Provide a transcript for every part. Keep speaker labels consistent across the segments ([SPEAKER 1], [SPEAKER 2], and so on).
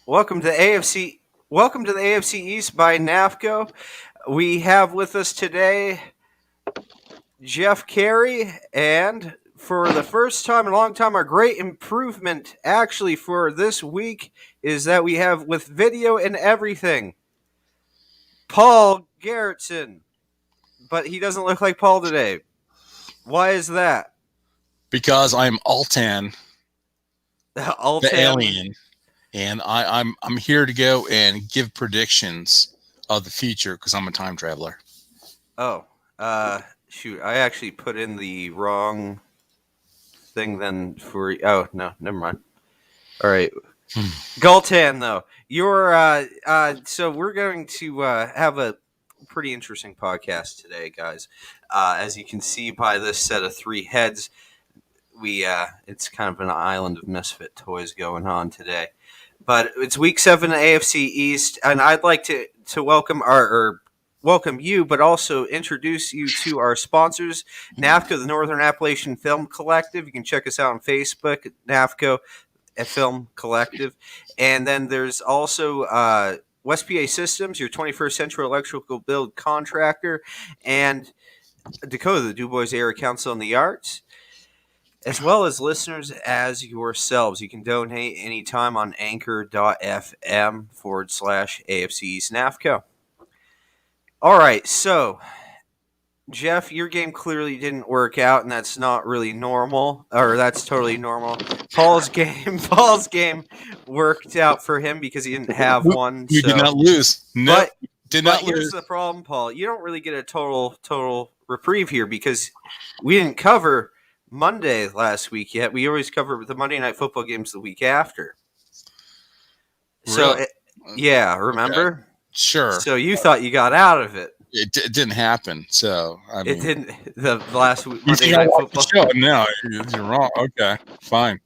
[SPEAKER 1] Welcome to AFC. Welcome to the AFC East by NAFCo. We have with us today Jeff Carey, and for the first time in a long time, our great improvement actually for this week is that we have with video and everything, Paul Garrettson. But he doesn't look like Paul today. Why is that?
[SPEAKER 2] Because I'm Altan,
[SPEAKER 1] Altan.
[SPEAKER 2] the alien, and I'm here to go and give predictions of the future because I'm a time traveler.
[SPEAKER 1] Oh, shoot! I actually put in the wrong thing then for. Oh no, never mind. All right, Galtan though, you're so we're going to have a pretty interesting podcast today, guys. As you can see by this set of three heads, we it's kind of an island of misfit toys going on today. But it's week 7 of AFC East, and I'd like to welcome welcome you, but also introduce you to our sponsors, NAFCo, the Northern Appalachian Film Collective. You can check us out on Facebook, NAFCo, a Film Collective. And then there's also West PA Systems, your 21st century electrical build contractor, and Dakota, the Du Bois Area Council on the Arts, as well as listeners as yourselves. You can donate anytime on anchor.fm/AFC East NAFCO. All right, so Jeff, your game clearly didn't work out, and that's not really normal, or that's totally normal. Paul's game worked out for him because he didn't have one.
[SPEAKER 2] We did not lose. No,
[SPEAKER 1] but
[SPEAKER 2] did not
[SPEAKER 1] here's
[SPEAKER 2] lose.
[SPEAKER 1] the problem, Paul. You don't really get a total reprieve here because we didn't cover Monday last week yet. We always cover the Monday Night Football games the week after.
[SPEAKER 2] Really?
[SPEAKER 1] So, yeah, remember?
[SPEAKER 2] Okay. Sure.
[SPEAKER 1] So you thought you got out of it.
[SPEAKER 2] It didn't happen. So I mean,
[SPEAKER 1] it didn't. The last week
[SPEAKER 2] you
[SPEAKER 1] Monday Night Football.
[SPEAKER 2] Show? No, you're wrong. Okay, fine.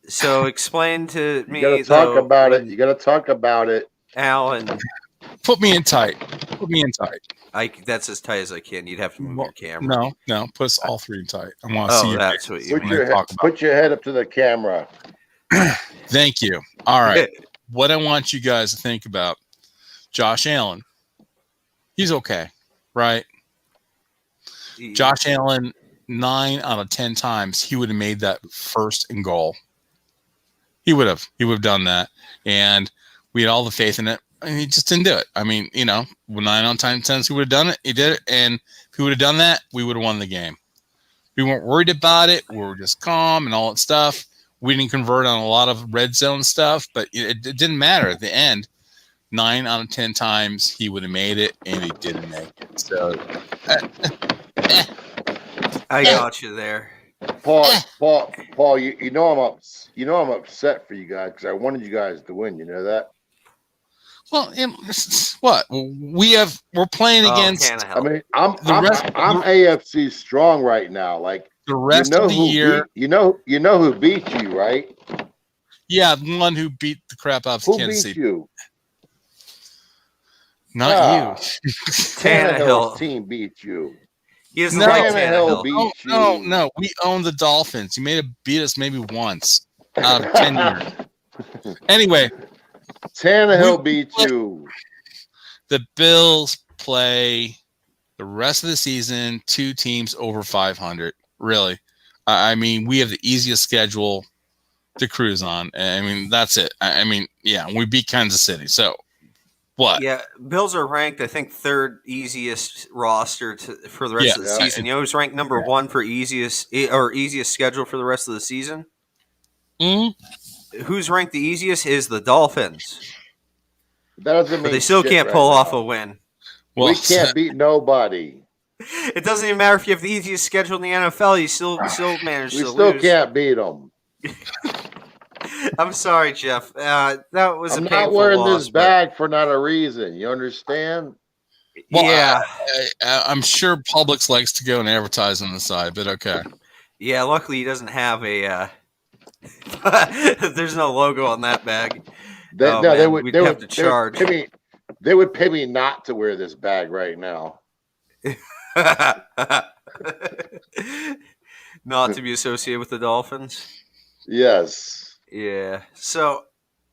[SPEAKER 1] So explain to me.
[SPEAKER 3] You got to talk about it. You got to talk about it,
[SPEAKER 1] Alan.
[SPEAKER 2] Put me in tight.
[SPEAKER 1] That's as tight as I can. You'd have to move your camera.
[SPEAKER 2] No. Put us all three in tight. I want to see you.
[SPEAKER 1] That's what you
[SPEAKER 3] put your head up to the camera.
[SPEAKER 2] Thank you. All right. What I want you guys to think about, Josh Allen. He's okay, right? Josh Allen, 9 out of 10 times, he would have made that first and goal. He would have done that. And we had all the faith in it. And he just didn't do it. I mean, 9 out of 10 times he would have done it. He did it. And if he would have done that, we would have won the game. We weren't worried about it. We were just calm and all that stuff. We didn't convert on a lot of red zone stuff, but it didn't matter at the end. 9 out of 10 times he would have made it, and he didn't make it. So,
[SPEAKER 1] I got you there,
[SPEAKER 3] Paul. You know I'm upset for you guys because I wanted you guys to win. You know that.
[SPEAKER 2] Well, what we're playing against.
[SPEAKER 3] I mean, I'm AFC strong right now. Like
[SPEAKER 2] the rest of the year,
[SPEAKER 3] you know who beat you, right?
[SPEAKER 2] Yeah, the one who beat the crap out of Kansas City.
[SPEAKER 3] Who beat you?
[SPEAKER 2] Not you.
[SPEAKER 3] Tannehill's team beat you.
[SPEAKER 1] Tannehill
[SPEAKER 3] beat you.
[SPEAKER 2] No. We own the Dolphins. You may have beat us maybe once out of 10 years. Anyway,
[SPEAKER 3] Tannehill beat you.
[SPEAKER 2] The Bills play the rest of the season 2 teams over 500. Really, I mean, we have the easiest schedule to cruise on. I mean, that's it. I mean, yeah, we beat Kansas City. So. What?
[SPEAKER 1] Yeah, Bills are ranked, I think, 3rd easiest roster for the rest of the season. You know who's ranked number 1 for easiest schedule for the rest of the season?
[SPEAKER 2] Mm-hmm.
[SPEAKER 1] Who's ranked the easiest is the Dolphins.
[SPEAKER 3] That doesn't mean
[SPEAKER 1] but they still can't pull off a win.
[SPEAKER 3] Well, we can't beat nobody.
[SPEAKER 1] It doesn't even matter if you have the easiest schedule in the NFL. You still manage to lose.
[SPEAKER 3] We still can't beat them.
[SPEAKER 1] I'm sorry, Jeff. That was
[SPEAKER 3] I'm
[SPEAKER 1] a painful
[SPEAKER 3] not wearing
[SPEAKER 1] loss,
[SPEAKER 3] this bag for not a reason. You understand?
[SPEAKER 2] Well,
[SPEAKER 1] yeah.
[SPEAKER 2] I'm sure Publix likes to go and advertise on the side, but okay.
[SPEAKER 1] Yeah, luckily he doesn't have a there's no logo on that bag.
[SPEAKER 3] They would
[SPEAKER 1] have to charge.
[SPEAKER 3] They would pay me not to wear this bag right now.
[SPEAKER 1] Not to be associated with the Dolphins?
[SPEAKER 3] Yes.
[SPEAKER 1] Yeah. So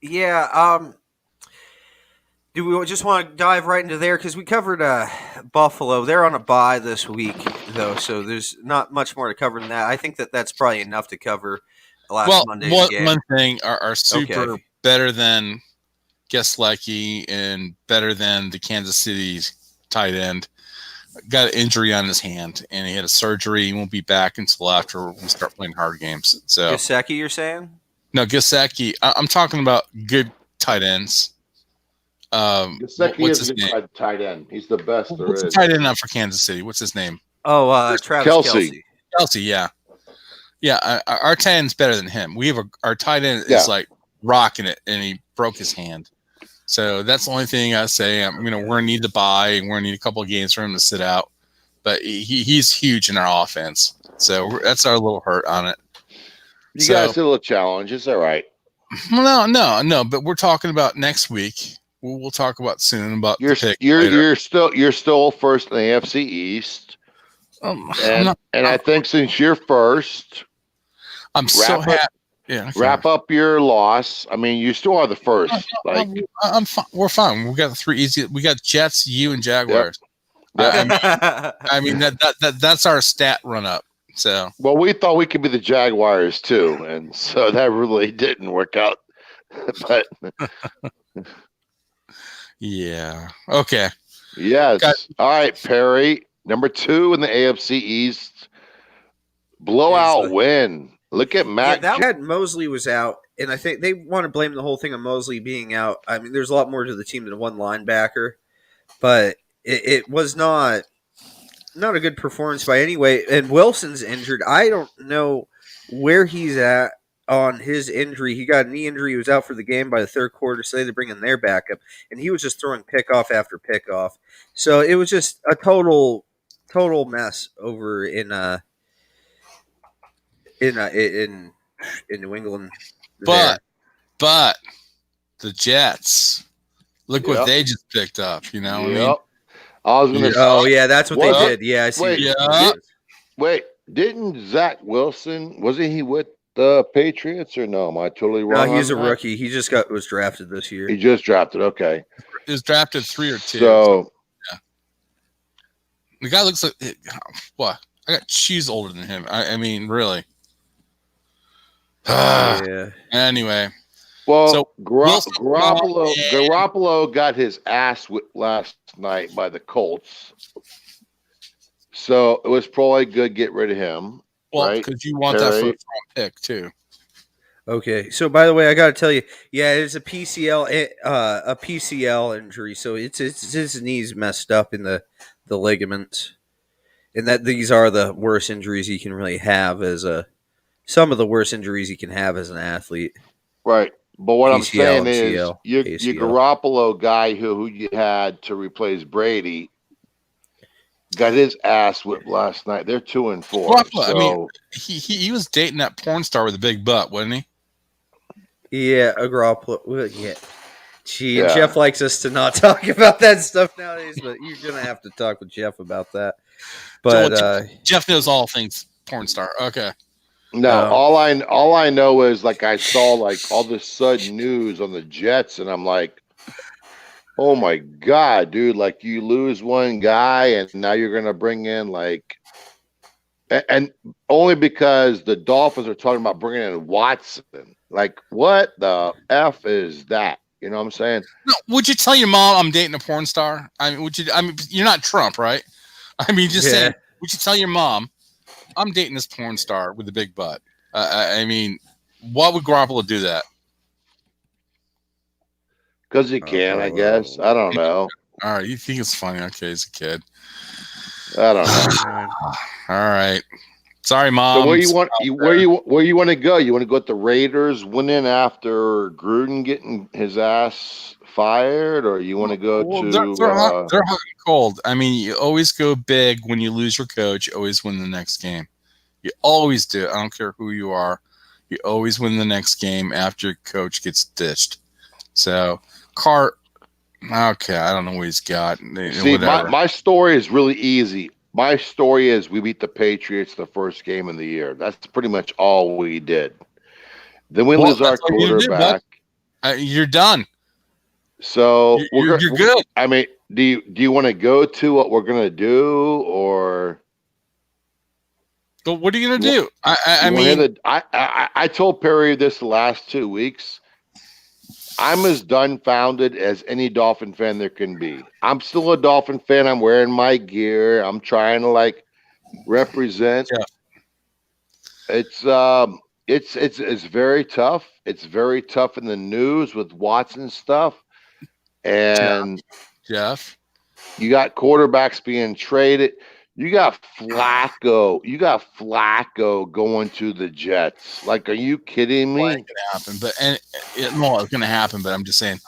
[SPEAKER 1] Yeah. Do we just want to dive right into there? Because we covered Buffalo. They're on a bye this week, though, so there's not much more to cover than that. I think that's probably enough to cover last Monday's game.
[SPEAKER 2] One thing, our super
[SPEAKER 1] Okay.
[SPEAKER 2] better than Geslecki and better than the Kansas City tight end got an injury on his hand, and he had a surgery. He won't be back until after we start playing hard games. So
[SPEAKER 1] Gesicki, you're saying?
[SPEAKER 2] No, Gesicki. I'm talking about good tight ends.
[SPEAKER 3] Gesicki is a good tight end. He's the best there
[SPEAKER 2] What's
[SPEAKER 3] is.
[SPEAKER 2] the tight end up for Kansas City? What's his name?
[SPEAKER 1] Oh, Travis Kelce.
[SPEAKER 2] Kelce, yeah. Yeah, our tight end's better than him. Our tight end is like rocking it, and he broke his hand. So that's the only thing I say. We're going to need to buy, and we're going to need a couple of games for him to sit out. But he's huge in our offense. So that's our little hurt on it.
[SPEAKER 3] You guys did a little challenge. It's all right.
[SPEAKER 2] No. But we're talking about next week. We'll talk about soon about
[SPEAKER 3] you're still first in the AFC East. And I think since you're first,
[SPEAKER 2] I'm so happy. Yeah, okay.
[SPEAKER 3] Wrap up your loss. I mean, you still are the first.
[SPEAKER 2] I'm fine. We're fine. We got three easy. We got Jets, you, and Jaguars.
[SPEAKER 3] Yep.
[SPEAKER 2] I mean that's our stat run up. So
[SPEAKER 3] we thought we could be the Jaguars too, and so that really didn't work out. But
[SPEAKER 2] yeah. Okay.
[SPEAKER 3] Yes. All right, Perry. Number 2 in the AFC East. Blowout win. Look at Matt.
[SPEAKER 1] Yeah, that Mosley was out, and I think they want to blame the whole thing on Mosley being out. I mean, there's a lot more to the team than one linebacker, but it was not a good performance by any way. And Wilson's injured. I don't know where he's at on his injury. He got a knee injury. He was out for the game by the third quarter, so they had to bring in their backup, and he was just throwing pickoff after pickoff. So it was just a total mess over in New England.
[SPEAKER 2] But the Jets, look what they just picked up. You know what I mean?
[SPEAKER 3] I was gonna.
[SPEAKER 1] Oh yeah, that's what they did. Yeah, I see.
[SPEAKER 3] Wait, didn't Zach Wilson? Wasn't he with the Patriots or no? Am I totally wrong?
[SPEAKER 1] No, he's a rookie. He just was drafted this year.
[SPEAKER 3] He just drafted. Okay,
[SPEAKER 2] he was drafted 3 or 2.
[SPEAKER 3] So
[SPEAKER 2] yeah, the guy looks like what? I got cheese older than him. I mean, really.
[SPEAKER 1] Yeah.
[SPEAKER 2] Anyway,
[SPEAKER 3] so Garoppolo got his ass whipped last night by the Colts, so it was probably good to get rid of him.
[SPEAKER 2] Well, because you want that first round pick too.
[SPEAKER 1] Okay, so by the way, I got to tell you, it's a PCL injury, so it's his knees messed up in the ligaments, and that these are the worst injuries you can really have some of the worst injuries you can have as an athlete.
[SPEAKER 3] Right. But what I'm saying
[SPEAKER 1] is
[SPEAKER 3] your Garoppolo guy who you had to replace Brady got his ass whipped last night. They're 2-4.
[SPEAKER 2] Garoppolo, I mean, he was dating that porn star with a big butt, wasn't he?
[SPEAKER 1] Yeah, a Garoppolo. Well, yeah. Jeff likes us to not talk about that stuff nowadays, but you're going to have to talk with Jeff about that. But
[SPEAKER 2] Jeff knows all things porn star. Okay.
[SPEAKER 3] No, all I know is I saw all this sudden news on the Jets, and I'm like, oh my god, dude! You lose one guy, and now you're gonna bring in and only because the Dolphins are talking about bringing in Watson. What the f is that? You know what I'm saying?
[SPEAKER 2] No, would you tell your mom I'm dating a porn star? I mean, you're not Trump, right? I mean, just saying. Would you tell your mom? I'm dating this porn star with a big butt. I mean, why would Garoppolo do that?
[SPEAKER 3] Because he can, I guess. I don't know.
[SPEAKER 2] All right, you think it's funny? Okay, he's a kid.
[SPEAKER 3] I don't know.
[SPEAKER 2] All right, sorry, Mom.
[SPEAKER 3] So where you want to go? You want to go with the Raiders winning after Gruden getting his ass fired, or you want to go to?
[SPEAKER 2] They're hot and cold. I mean, you always go big when you lose your coach. You always win the next game. You always do. I don't care who you are. You always win the next game after your coach gets ditched. So, okay, I don't know what he's got.
[SPEAKER 3] See, my story is really easy. My story is we beat the Patriots the first game of the year. That's pretty much all we did. Then we lose our quarterback.
[SPEAKER 2] You're done.
[SPEAKER 3] So
[SPEAKER 2] You're good.
[SPEAKER 3] I mean, do you want to go to what we're gonna do, or?
[SPEAKER 2] But what are you gonna do? I
[SPEAKER 3] You wanna
[SPEAKER 2] mean,
[SPEAKER 3] hear I told Perry this the last 2 weeks. I'm as dumbfounded as any Dolphin fan there can be. I'm still a Dolphin fan. I'm wearing my gear. I'm trying to like represent.
[SPEAKER 2] Yeah.
[SPEAKER 3] It's very tough. It's very tough in the news with Watson stuff. And
[SPEAKER 2] Jeff,
[SPEAKER 3] you got quarterbacks being traded. You got Flacco. You got Flacco going to the Jets. Like, are you kidding me?
[SPEAKER 2] Well, it can happen, but it's going to happen. But I'm just saying,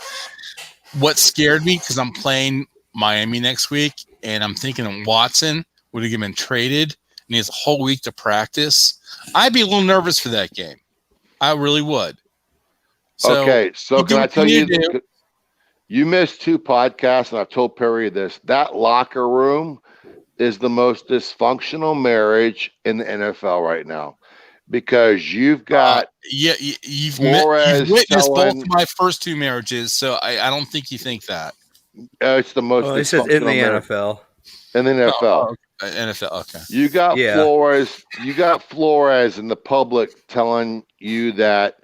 [SPEAKER 2] what scared me because I'm playing Miami next week, and I'm thinking Watson would have been traded, and he has a whole week to practice. I'd be a little nervous for that game. I really would. So,
[SPEAKER 3] okay, so can I tell you? You missed 2 podcasts, and I've told Perry this. That locker room is the most dysfunctional marriage in the NFL right now, because you've got
[SPEAKER 2] you've
[SPEAKER 3] Flores
[SPEAKER 2] witnessed both of my first 2 marriages, so I don't think you think that.
[SPEAKER 3] It's the most dysfunctional
[SPEAKER 1] in the
[SPEAKER 3] marriage.
[SPEAKER 1] NFL.
[SPEAKER 3] In the NFL.
[SPEAKER 2] NFL, okay.
[SPEAKER 3] You got Flores in the public telling you that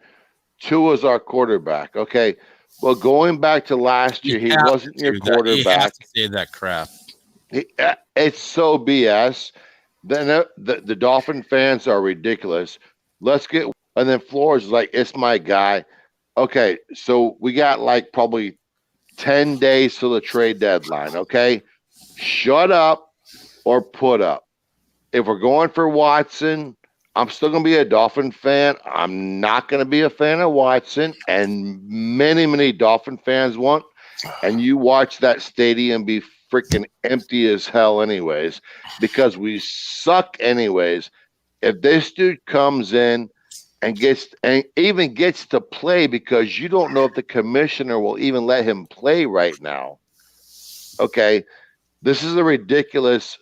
[SPEAKER 3] Tua's our quarterback. Okay. Well, going back to last year, he wasn't your quarterback.
[SPEAKER 2] You have to say that crap.
[SPEAKER 3] It's so BS. Then the Dolphin fans are ridiculous. And then Flores is like, it's my guy. Okay, so we got like probably 10 days till the trade deadline. Okay, shut up or put up. If we're going for Watson, I'm still going to be a Dolphin fan. I'm not going to be a fan of Watson, and many Dolphin fans won't. And you watch that stadium be freaking empty as hell anyways, because we suck anyways. If this dude comes in and even gets to play, because you don't know if the commissioner will even let him play right now. Okay, this is a ridiculous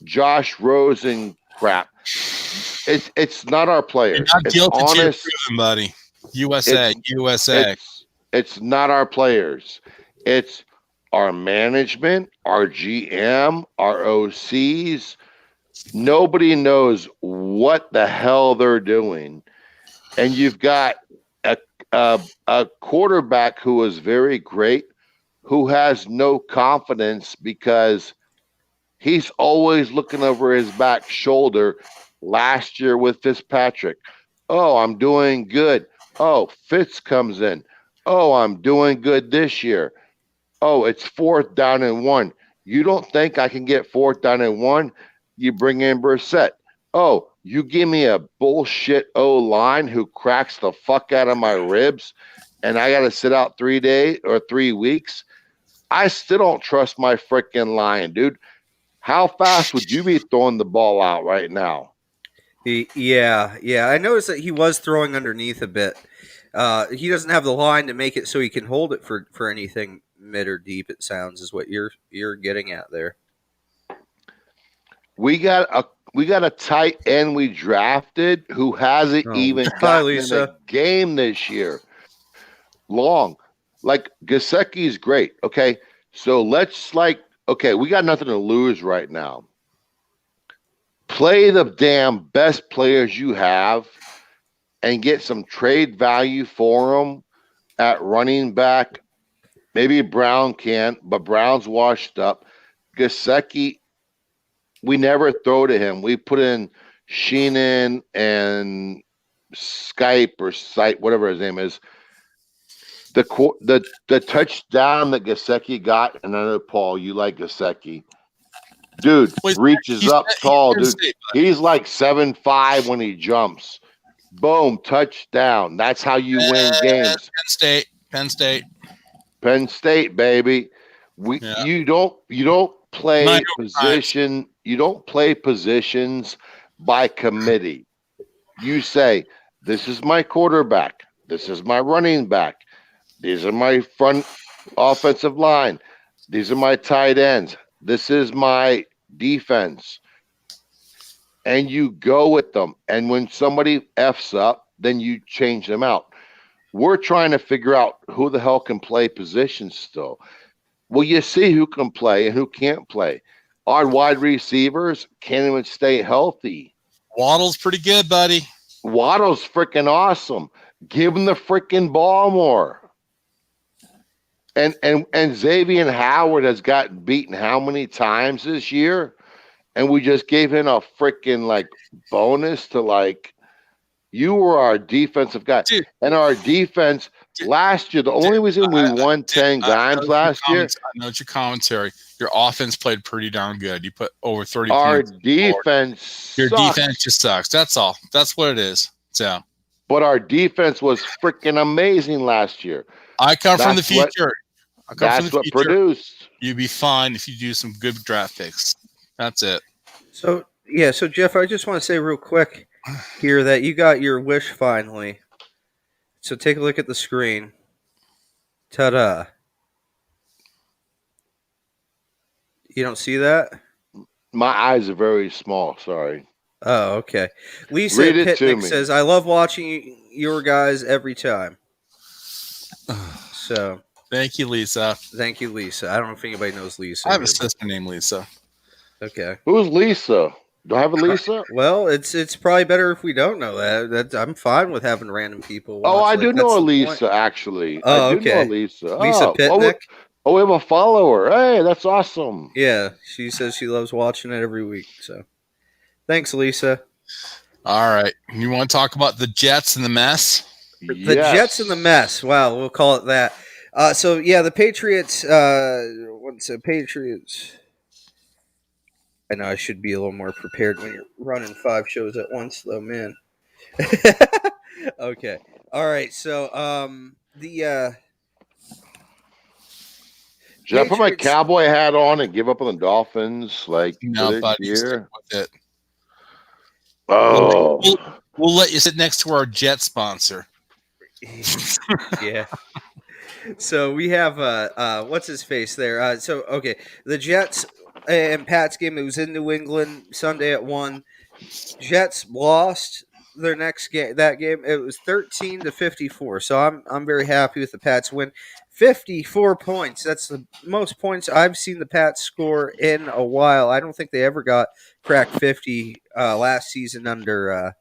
[SPEAKER 3] Josh Rosen crap. It's not our players.
[SPEAKER 2] You're not guilty
[SPEAKER 3] honest,
[SPEAKER 2] to your proven, buddy. USA.
[SPEAKER 3] It's not our players. It's our management, our GM, our OCs. Nobody knows what the hell they're doing. And you've got a quarterback who is very great, who has no confidence because he's always looking over his back shoulder. Last year with Fitzpatrick, oh, I'm doing good. Oh, Fitz comes in. Oh, I'm doing good this year. Oh, it's 4th down and 1. You don't think I can get 4th down and 1? You bring in Brissett. Oh, you give me a bullshit O-line who cracks the fuck out of my ribs, and I got to sit out 3 days or 3 weeks. I still don't trust my freaking line, dude. How fast would you be throwing the ball out right now?
[SPEAKER 1] Yeah. I noticed that he was throwing underneath a bit. He doesn't have the line to make it so he can hold it for anything mid or deep. It sounds is what you're getting at there.
[SPEAKER 3] We got a tight end we drafted who hasn't even gotten in the game this year. Long, like Gesicki's great. Okay, so let's we got nothing to lose right now. Play the damn best players you have and get some trade value for them at running back. Maybe Brown can, but Brown's washed up. Gesicki, we never throw to him. We put in Sheenan and Skype or Site, whatever his name is. The touchdown that Gesicki got, and I know, Paul, you like Gesicki. Dude, reaches up tall, dude. He's like 7'5" when he jumps. Boom, touchdown. That's how you win games.
[SPEAKER 2] Penn
[SPEAKER 3] State, baby. You don't play position. You don't play positions by committee. You say, this is my quarterback. This is my running back. These are my front offensive line. These are my tight ends. This is my defense. And you go with them. And when somebody F's up, then you change them out. we're trying to figure out who the hell can play positions still. Well, you see who can play and who can't play. Our wide receivers can't even stay healthy.
[SPEAKER 2] Waddle's pretty good, buddy.
[SPEAKER 3] Waddle's freaking awesome. Give him the freaking ball more. And Xavier Howard has gotten beaten how many times this year? And we just gave him a freaking like bonus to like, you were our defensive guy.
[SPEAKER 2] Dude.
[SPEAKER 3] And our defense last year, the only reason we won 10 games last year.
[SPEAKER 2] I know it's your commentary. Your offense played pretty darn good. You put over 30
[SPEAKER 3] our
[SPEAKER 2] points.
[SPEAKER 3] Defense
[SPEAKER 2] Your
[SPEAKER 3] sucks.
[SPEAKER 2] defense just sucks. That's all. That's what it is. So,
[SPEAKER 3] but our defense was freaking amazing last year.
[SPEAKER 2] I come from the future.
[SPEAKER 3] That's what produced.
[SPEAKER 2] You'd be fine if you do some good draft picks. That's it.
[SPEAKER 1] So Jeff, I just want to say real quick here that you got your wish finally. So take a look at the screen. Ta-da. You don't see that?
[SPEAKER 3] My eyes are very small. Sorry.
[SPEAKER 1] Oh, okay. Lisa Pitnick says, I love watching your guys every time. So
[SPEAKER 2] thank you, Lisa.
[SPEAKER 1] Thank you, Lisa. I don't know if anybody knows Lisa.
[SPEAKER 2] I have a sister named Lisa.
[SPEAKER 1] Okay.
[SPEAKER 3] Who's Lisa? Do I have a Lisa?
[SPEAKER 1] Well, it's probably better if we don't know that. I'm fine with having random people watch.
[SPEAKER 3] Oh, I do know a Lisa, actually.
[SPEAKER 1] Oh,
[SPEAKER 3] I do know a Lisa.
[SPEAKER 1] Lisa Pitnick?
[SPEAKER 3] Oh, we have a follower. Hey, that's awesome.
[SPEAKER 1] Yeah, she says she loves watching it every week. So, thanks, Lisa.
[SPEAKER 3] All
[SPEAKER 2] right. You want to talk about the Jets and the mess?
[SPEAKER 1] The Jets and the mess. Wow, we'll call it that. The Patriots. What's the Patriots? I know I should be a little more prepared when you're running 5 shows at once, though, man. Okay. All right. So,
[SPEAKER 3] should I put my cowboy hat on and give up on the Dolphins? Like,
[SPEAKER 2] no, buddy, stick with it.
[SPEAKER 3] Oh.
[SPEAKER 2] We'll let you sit next to our jet sponsor.
[SPEAKER 1] Yeah. So we have what's his face there? The Jets and Pats game. It was in New England Sunday at 1. Jets lost their next game. That game it was 13-54. So I'm very happy with the Pats win. 54 points. That's the most points I've seen the Pats score in a while. I don't think they ever cracked 50 last season under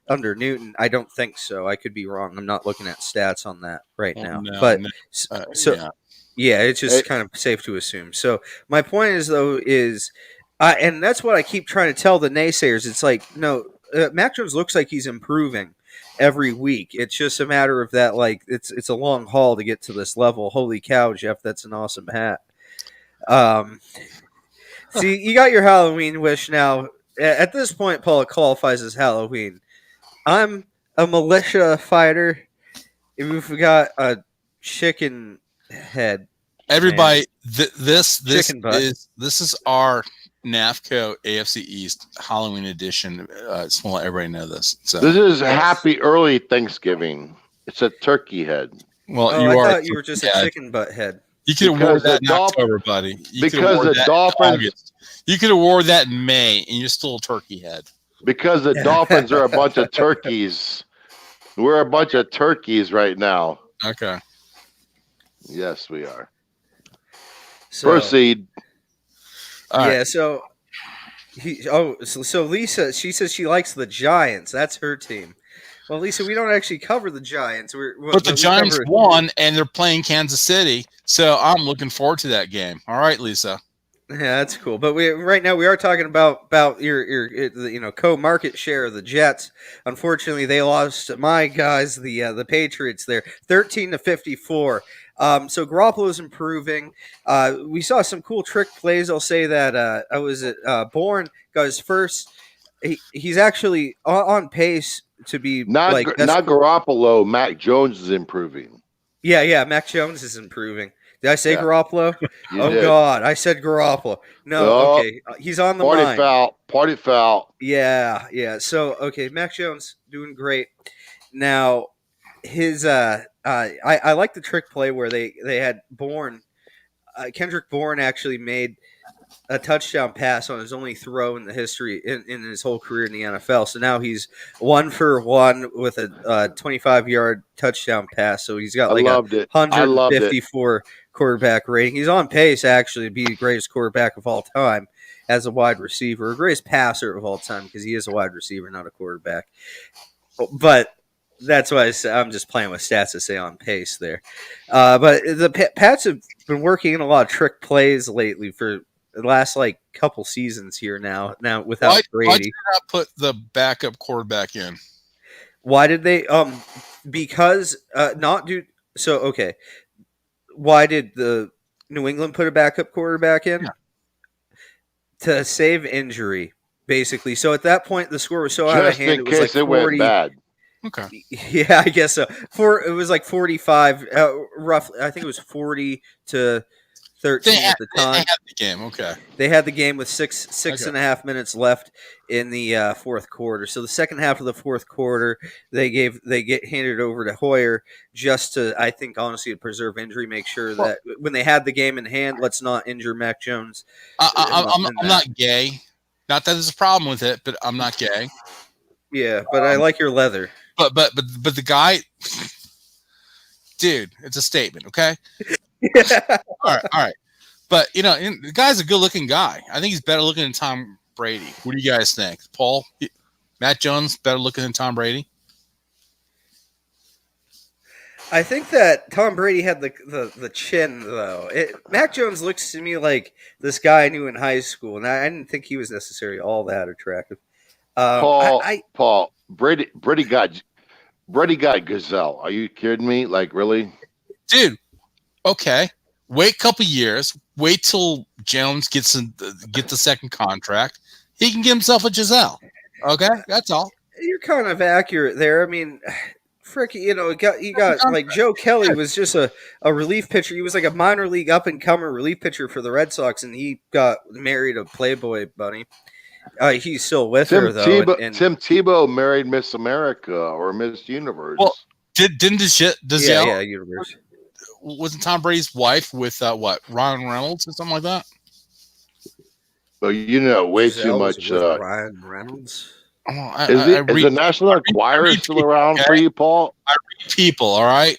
[SPEAKER 1] Newton. I don't think so. I could be wrong. I'm not looking at stats on that right now. It's just kind of safe to assume. So my point is, though, and that's what I keep trying to tell the naysayers. It's like, no, Mac Jones looks like he's improving every week. It's just a matter of that, like, it's a long haul to get to this level. Holy cow, Jeff, that's an awesome hat. See, you got your Halloween wish now. At this point, Paul, it qualifies as Halloween. I'm a militia fighter. If we got a chicken head.
[SPEAKER 2] Everybody, this is our NAFCo AFC East Halloween edition. Just want to let everybody know this. So
[SPEAKER 3] this is happy early Thanksgiving. It's a turkey head.
[SPEAKER 2] Well,
[SPEAKER 1] I thought you were just a chicken butt head.
[SPEAKER 2] You could award that in October, buddy.
[SPEAKER 3] Because the Dolphins.
[SPEAKER 2] You could award that in May, and you're still a turkey head.
[SPEAKER 3] Because the Dolphins are a bunch of turkeys. We're a bunch of turkeys right now.
[SPEAKER 2] Okay.
[SPEAKER 3] Yes, we are.
[SPEAKER 1] So,
[SPEAKER 3] proceed.
[SPEAKER 1] Yeah. So Lisa, she says she likes the Giants. That's her team. Well, Lisa, we don't actually cover the Giants.
[SPEAKER 2] But the Giants won, and they're playing Kansas City, so I'm looking forward to that game. All right, Lisa.
[SPEAKER 1] Yeah, that's cool. But right now we are talking about your co-market share of the Jets. Unfortunately, they lost my guys, the Patriots there, 13-54. So Garoppolo's improving. We saw some cool trick plays. I'll say that Bourne got his first. He's actually on pace to be
[SPEAKER 3] not Garoppolo. Mac Jones is improving.
[SPEAKER 1] Yeah. Mac Jones is improving. Did I say Garoppolo?
[SPEAKER 3] Did.
[SPEAKER 1] God, I said Garoppolo. No, okay, he's on the line.
[SPEAKER 3] Party foul.
[SPEAKER 1] Yeah. So okay, Mac Jones doing great. Now his I like the trick play where they had Bourne, Kendrick Bourne actually made a touchdown pass on his only throw in the history in his whole career in the NFL. So now he's 1-for-1 with a 25-yard touchdown pass. So he's got
[SPEAKER 3] I
[SPEAKER 1] like a
[SPEAKER 3] loved it. I loved it.
[SPEAKER 1] 154 quarterback rating. He's on pace actually to be the greatest quarterback of all time as a wide receiver, or greatest passer of all time, because he is a wide receiver, not a quarterback. But that's why I'm just playing with stats to say on pace there. But the Pats have been working in a lot of trick plays lately for the last like couple seasons here now without Brady.
[SPEAKER 2] Why did you not put the backup quarterback in?
[SPEAKER 1] Why did they? Because not do so. Okay, why did the New England put a backup quarterback in?
[SPEAKER 2] Yeah.
[SPEAKER 1] To save injury, basically. So at that point, the score was so out of
[SPEAKER 3] Just
[SPEAKER 1] hand.
[SPEAKER 3] in
[SPEAKER 1] It was
[SPEAKER 3] case
[SPEAKER 1] like
[SPEAKER 3] it went
[SPEAKER 1] 40.
[SPEAKER 3] bad.
[SPEAKER 2] Okay.
[SPEAKER 1] Yeah, I guess so. It was like 45, roughly. I think it was 40 to 13 at the time.
[SPEAKER 2] They had the game. Okay.
[SPEAKER 1] They had the game with six and a half minutes left in the fourth quarter. So the second half of the fourth quarter, they get handed over to Hoyer just to, I think, honestly, to preserve injury, make sure that when they had the game in hand, let's not injure Mac Jones.
[SPEAKER 2] I'm not gay. Not that there's a problem with it, but I'm not gay.
[SPEAKER 1] Yeah, but I like your leather.
[SPEAKER 2] But the guy, dude, it's a statement, okay? All right. But the guy's a good-looking guy. I think he's better looking than Tom Brady. What do you guys think, Paul? Matt Jones better looking than Tom Brady?
[SPEAKER 1] I think that Tom Brady had the chin though. Mac Jones looks to me like this guy I knew in high school, and I didn't think he was necessarily all that attractive.
[SPEAKER 3] Paul, Brady got Gazelle. Are you kidding me? Like, really?
[SPEAKER 2] Dude, okay. Wait a couple years. Wait till Jones get the second contract. He can get himself a Giselle. Okay? That's all.
[SPEAKER 1] You're kind of accurate there. I mean, frick, you got like Joe Kelly was just a relief pitcher. He was like a minor league up-and-comer relief pitcher for the Red Sox, and he got married a Playboy bunny. He's still with her though.
[SPEAKER 3] Tim Tebow married Miss America or Miss Universe.
[SPEAKER 2] Well, didn't Giselle?
[SPEAKER 1] Yeah, Universe.
[SPEAKER 2] Wasn't Tom Brady's wife with Ryan Reynolds or something like that?
[SPEAKER 3] Well, way
[SPEAKER 1] Giselle
[SPEAKER 3] too much.
[SPEAKER 1] Ryan Reynolds.
[SPEAKER 3] Is the National Enquirer still around for you, Paul?
[SPEAKER 2] I read people, all right.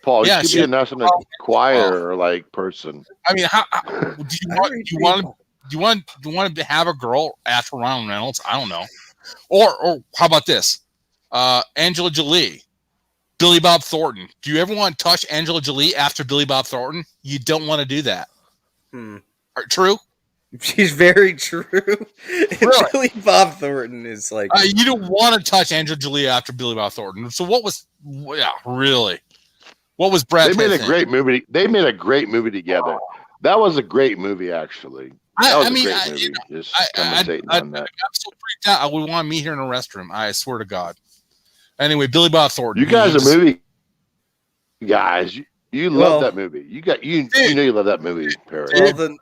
[SPEAKER 3] Paul, you should be a National Enquirer person. I
[SPEAKER 2] mean, how do you want to have a girl after Ryan Reynolds? I don't know. Or how about this? Angela Jolie, Billy Bob Thornton. Do you ever want to touch Angela Jolie after Billy Bob Thornton? You don't want to do that. True?
[SPEAKER 1] She's very true.
[SPEAKER 2] Really?
[SPEAKER 1] Billy Bob Thornton is like
[SPEAKER 2] you don't want to touch Angela Jolie after Billy Bob Thornton. So what was really? What was Brad?
[SPEAKER 3] They made a great movie. They made a great movie together. That was a great movie, actually. That was a great movie. Just commentating on that.
[SPEAKER 2] I'm so freaked out. I would want to meet her in a restroom. I swear to God. Anyway, Billy Bob Thornton.
[SPEAKER 3] You guys are movie guys. You love that movie. You love that movie, Perry.
[SPEAKER 1] Well,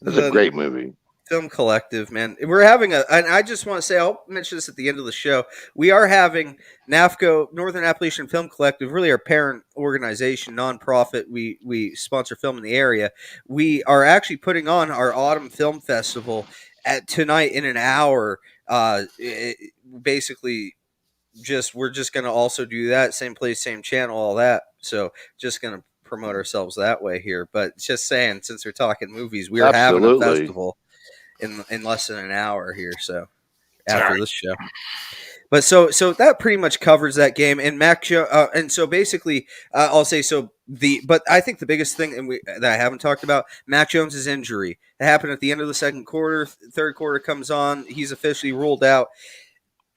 [SPEAKER 3] it's a great movie.
[SPEAKER 1] Film Collective, man. We're having and I just want to say, I'll mention this at the end of the show. We are having NAFCo, Northern Appalachian Film Collective, really our parent organization, nonprofit. We sponsor film in the area. We are actually putting on our Autumn Film Festival tonight in an hour. Basically, we're just going to also do that. Same place, same channel, all that. So just going to promote ourselves that way here. But just saying, since we're talking movies, we are having a festival in less than an hour here, so after this show. But so that pretty much covers that game. And and so basically, I'll say but I think the biggest thing that I haven't talked about, Mac Jones' injury. It happened at the end of the second quarter. Third quarter comes on. He's officially ruled out.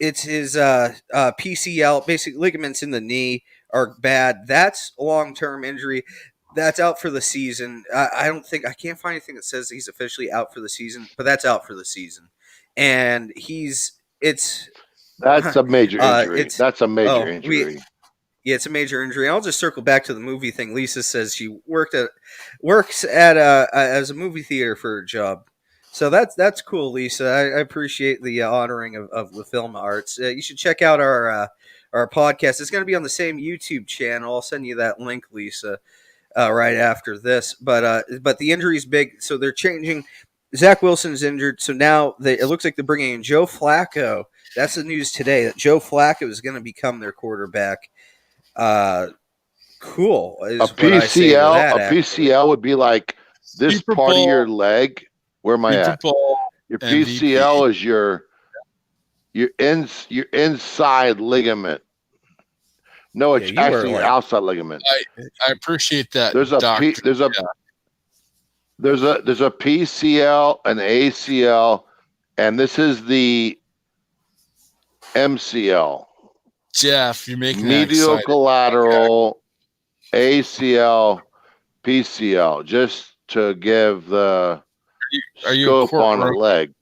[SPEAKER 1] It's his PCL, basically ligaments in the knee are bad. That's a long-term injury. That's out for the season. I can't find anything that says he's officially out for the season, but that's out for the season. And
[SPEAKER 3] that's a major injury. That's a major injury.
[SPEAKER 1] It's a major injury. I'll just circle back to the movie thing. Lisa says she works at as a movie theater for her job. So that's cool, Lisa. I appreciate the honoring of the film arts. You should check out our podcast. It's going to be on the same YouTube channel. I'll send you that link, Lisa. Right after this, but the injury's big, so they're changing. Zach Wilson is injured, so now it looks like they're bringing in Joe Flacco. That's the news today that Joe Flacco is going to become their quarterback. Cool. Is
[SPEAKER 3] A
[SPEAKER 1] what I say to
[SPEAKER 3] PCL,
[SPEAKER 1] that,
[SPEAKER 3] a
[SPEAKER 1] actually.
[SPEAKER 3] PCL would be like this
[SPEAKER 2] Super
[SPEAKER 3] part
[SPEAKER 2] Bowl.
[SPEAKER 3] of your leg. Where am I
[SPEAKER 2] Super
[SPEAKER 3] at?
[SPEAKER 2] Bowl
[SPEAKER 3] Your
[SPEAKER 2] MVP.
[SPEAKER 3] PCL is your inside ligament. No, it's
[SPEAKER 1] Yeah, you were
[SPEAKER 3] actually your
[SPEAKER 1] like-
[SPEAKER 3] outside ligament.
[SPEAKER 2] I appreciate that.
[SPEAKER 3] There's a
[SPEAKER 2] doctor.
[SPEAKER 3] there's a PCL, an ACL, and this is the MCL.
[SPEAKER 2] Jeff, you're making that
[SPEAKER 3] Medial
[SPEAKER 2] excited.
[SPEAKER 3] collateral, ACL, PCL, just to give the
[SPEAKER 2] Are you
[SPEAKER 3] scope on a
[SPEAKER 2] courtroom?
[SPEAKER 3] leg.